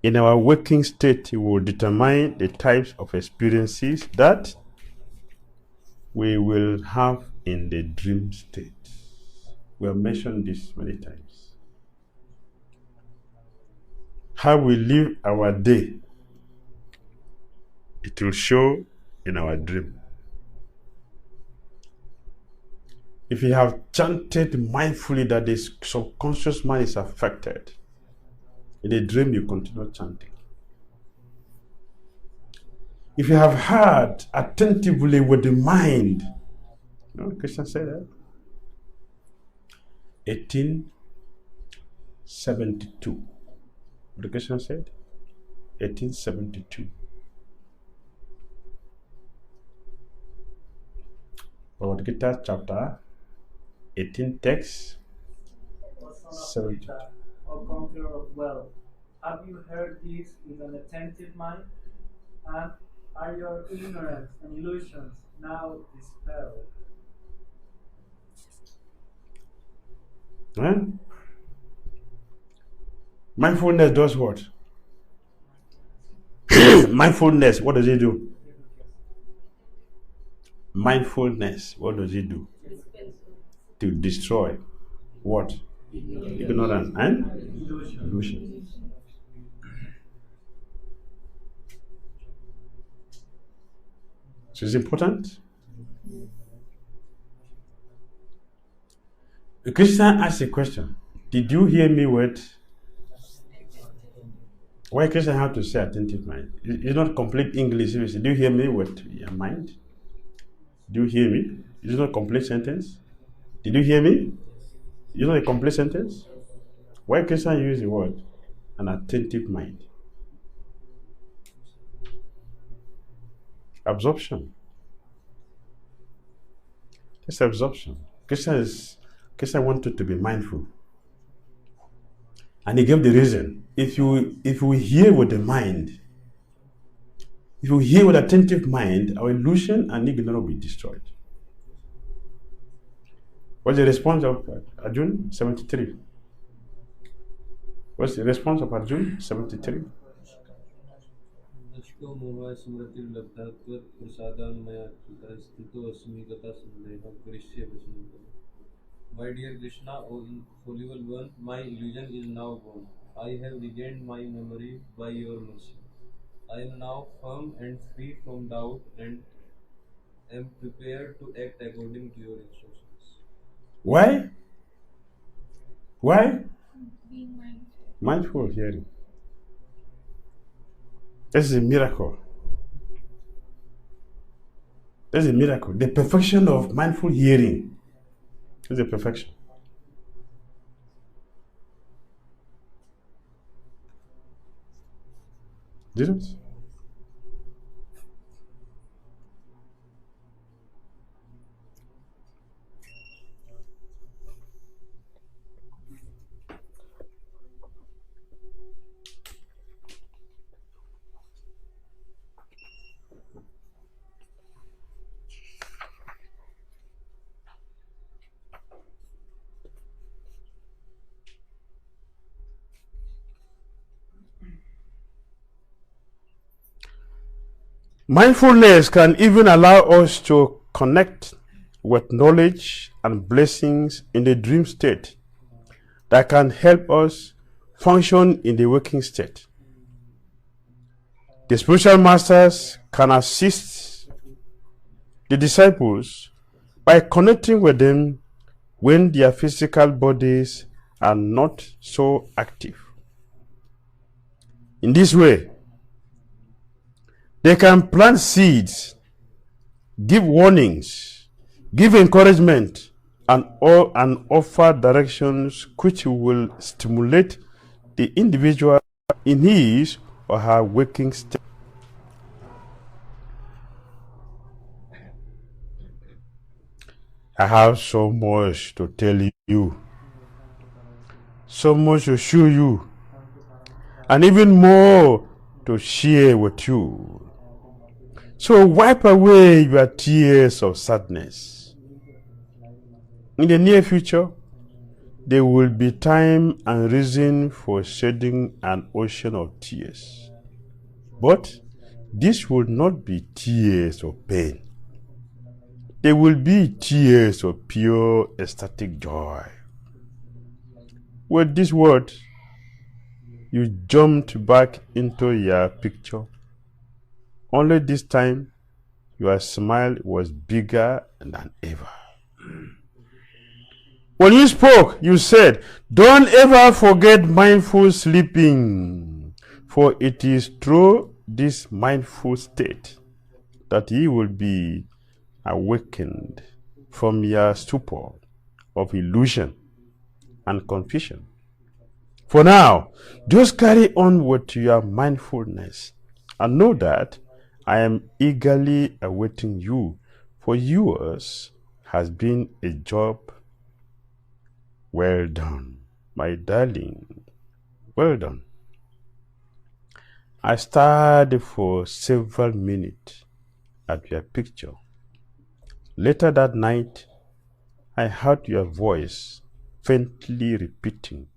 in our waking state will determine the types of experiences that we will have in the dream state. We have mentioned this many times. How we live our day, it will show in our dream. If you have chanted mindfully that the subconscious mind is affected, in the dream you continue chanting. If you have heard attentively with the mind No, Krishna said that. 1872. What did Krishna said? 1872. Bhagavad Gita chapter 18 text
O son of
72.
Sita, O conqueror of wealth, have you heard this with an attentive mind? And are your ignorance and illusions now dispelled?
Huh? Mindfulness does what? Mindfulness, what does it do? Mindfulness, what does it do? To destroy what? Ignorance and illusion. So it's important. Krishna asked a question. Did you hear me with? Why Krishna have to say attentive mind? It's not complete English. Did you hear me with your mind? Do you hear me? It's not a complete sentence. Did you hear me? It's not a complete sentence. Why Krishna use the word an attentive mind? Absorption. It's absorption. Krishna wanted to be mindful. And he gave the reason. If you hear with the mind, if you hear with attentive mind, our illusion and ignorance will be destroyed. What's the response of Arjun 73? What's the response of Arjun 73?
My dear Krishna, O infallible one, my illusion is now gone. I have regained my memory by your mercy. I am now firm and free from doubt and am prepared to act according to your instructions.
Why? Why?
Being mindful.
Mindful hearing. This is a miracle. This is a miracle. The perfection of mindful hearing is a perfection. Did it? Mindfulness can even allow us to connect with knowledge and blessings in the dream state that can help us function in the waking state. The spiritual masters can assist the disciples by connecting with them when their physical bodies are not so active. In this way, they can plant seeds, give warnings, give encouragement, and offer directions which will stimulate the individual in his or her waking state. I have so much to tell you, so much to show you, and even more to share with you. So wipe away your tears of sadness. In the near future, there will be time and reason for shedding an ocean of tears. But this will not be tears of pain. They will be tears of pure ecstatic joy. With this word, you jumped back into your picture. Only this time, your smile was bigger than ever. When you spoke, you said, "Don't ever forget mindful sleeping, for it is through this mindful state that ye will be awakened from your stupor of illusion and confusion. For now, just carry on with your mindfulness and know that I am eagerly awaiting you, for yours has been a job well done, my darling, well done. I stared for several minutes at your picture. Later that night, I heard your voice faintly repeating,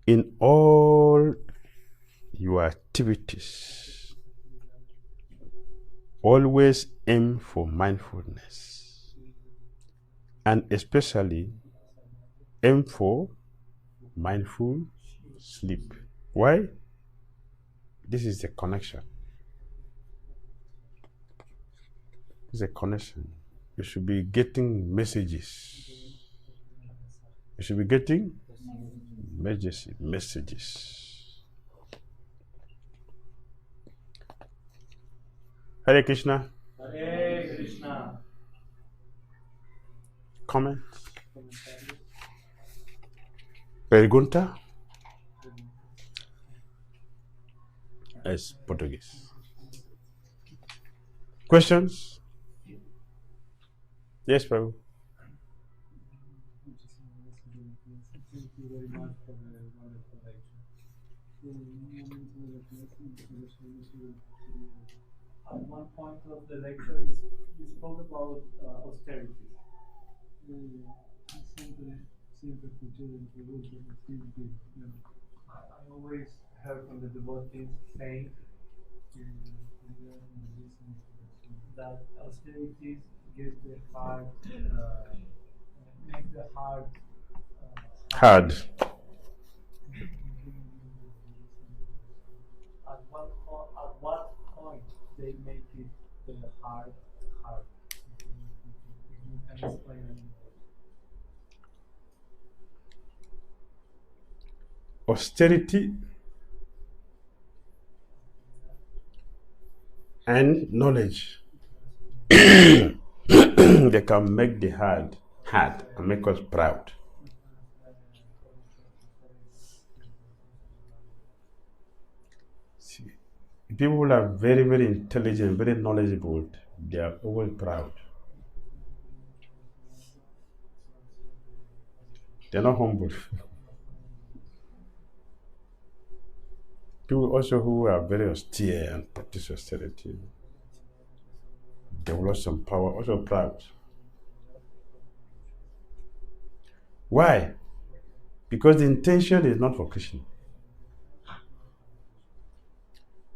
in all your activities, always aim for mindfulness, and especially aim for mindful sleep. Why? This is a connection. It's a connection. You should be getting messages. You should be getting messages. Hare Krishna.
Hare Krishna.
Comment? Pergunta? As Portuguese. Questions? Yes, Prabhu.
Thank you very much for the wonderful lecture. At one point of the lecture, you spoke about austerity. I always heard from the devotees saying that austerities give the heart, make the heart
Hard.
At what point they make it the heart hard? If you can explain it.
Austerity and knowledge. They can make the heart hard and make us proud. See, people who are very, very intelligent, very knowledgeable, they are always proud. They're not humble. People also who are very austere and practice austerity, develop some power, also proud. Why? Because the intention is not for Krishna.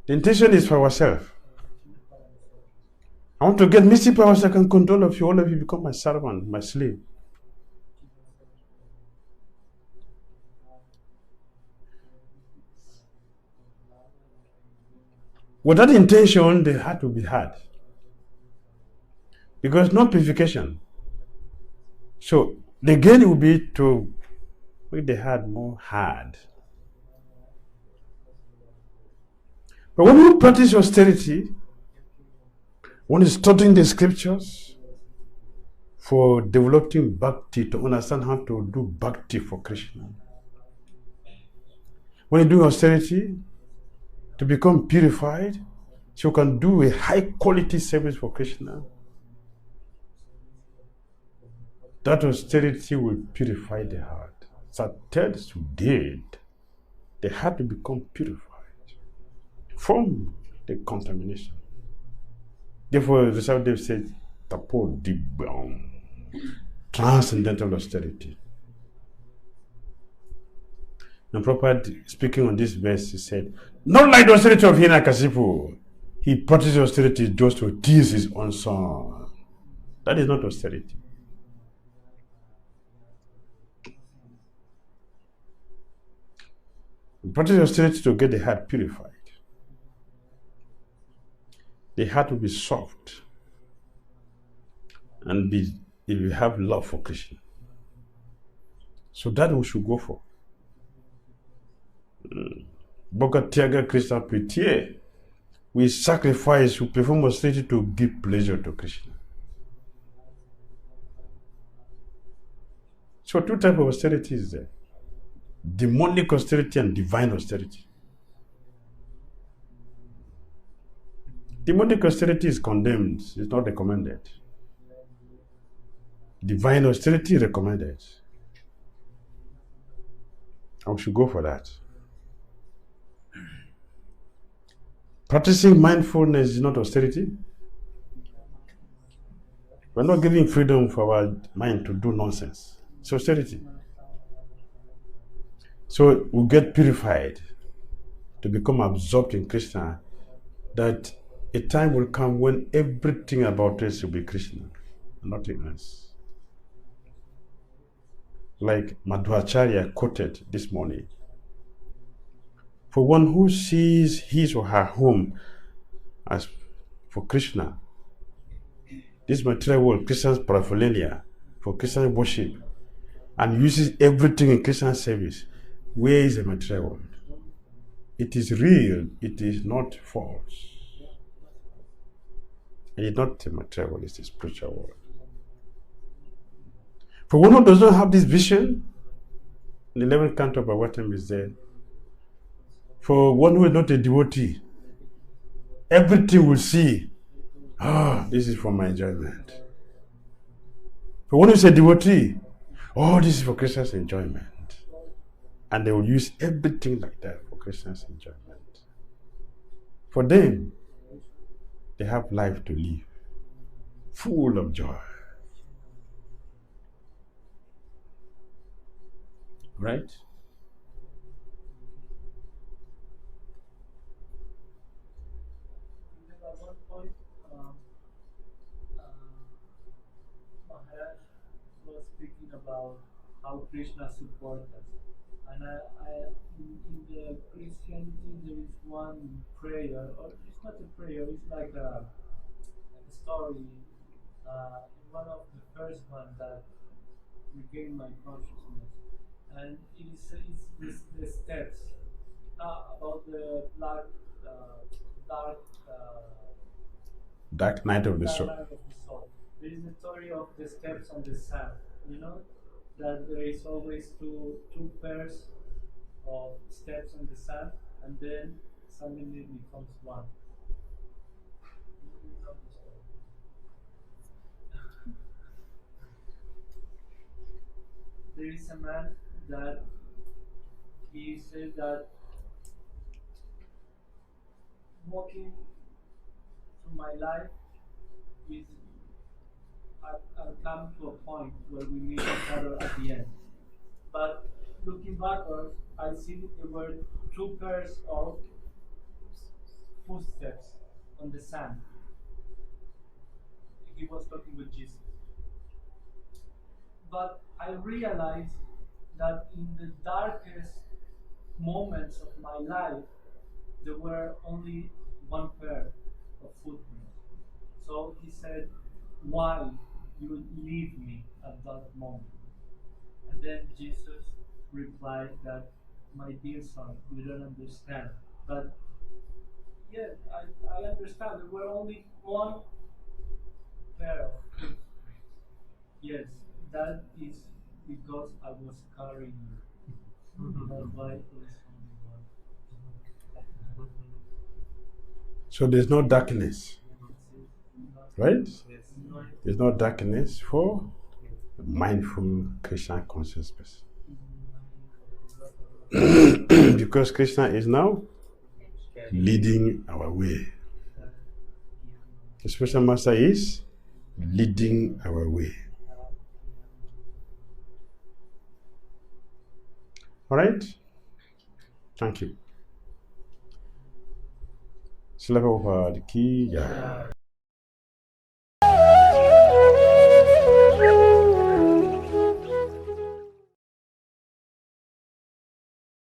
The intention is for ourselves. I want to get mystic power so I can control of you. All of you become my servant, my slave. With that intention, the heart will be hard. Because no purification. So the gain will be to make the heart more hard. But when you practice austerity, one is studying the scriptures for developing bhakti, to understand how to do bhakti for Krishna. When you do austerity, to become purified, so you can do a high quality service for Krishna. That austerity will purify the heart. So third to dead, the heart will become purified from the contamination. Therefore, the Sahadev said, Tapo Dibam, transcendental austerity. And Prabhupada, speaking on this verse, he said, not like the austerity of Hiranyakasipu. He practiced austerity just to tease his own son. That is not austerity. He practiced austerity to get the heart purified. The heart will be soft and it will have love for Krishna. So that we should go for. Bhakti Krishna Pritye. We sacrifice, we perform austerity to give pleasure to Krishna. So two types of austerity is there. Demonic austerity and divine austerity. Demonic austerity is condemned, it's not recommended. Divine austerity recommended. And we should go for that. Practicing mindfulness is not austerity. We're not giving freedom for our mind to do nonsense. It's austerity. So we get purified to become absorbed in Krishna, that a time will come when everything about us will be Krishna, nothing else. Like Madhvacharya quoted this morning, for one who sees his or her home as for Krishna, this material world, Krishna's paraphernalia, for Krishna's worship, and uses everything in Krishna's service, where is the material world? It is real, it is not false. It is not the material world, it's the spiritual world. For one who does not have this vision, the 11th canto of Bhagavatam is there. For one who is not a devotee, everything will see, this is for my enjoyment. For one who is a devotee, this is for Krishna's enjoyment. And they will use everything like that for Krishna's enjoyment. For them, they have life to live, full of joy. Right?
At one point, Maharaj was speaking about how Krishna supports us. And in the Christianity, there is one prayer, or it's not a prayer, it's like a story. One of the first ones that regained my consciousness. And it's the steps about the
dark night of the soul.
There is a story of the steps on the sand. You know that there is always two pairs of steps on the sand, and then suddenly it becomes one. You know the story. There is a man that he said that walking through my life is I'll come to a point where we meet each other at the end. But looking backwards, I see there were two pairs of footsteps on the sand. He was talking with Jesus. But I realized that in the darkest moments of my life, there were only one pair of footprints. So he said, why you leave me at that moment? And then Jesus replied that, my dear son, you don't understand. But yeah, I understand. There were only one pair of footprints. Yes, that is because I was carrying you. That's why it was only one.
So there's no darkness, right? There's no darkness for a mindful Krishna conscious person. Because Krishna is now leading our way. The spiritual master is leading our way. All right? Thank you. Srila Prabhupada ki jai.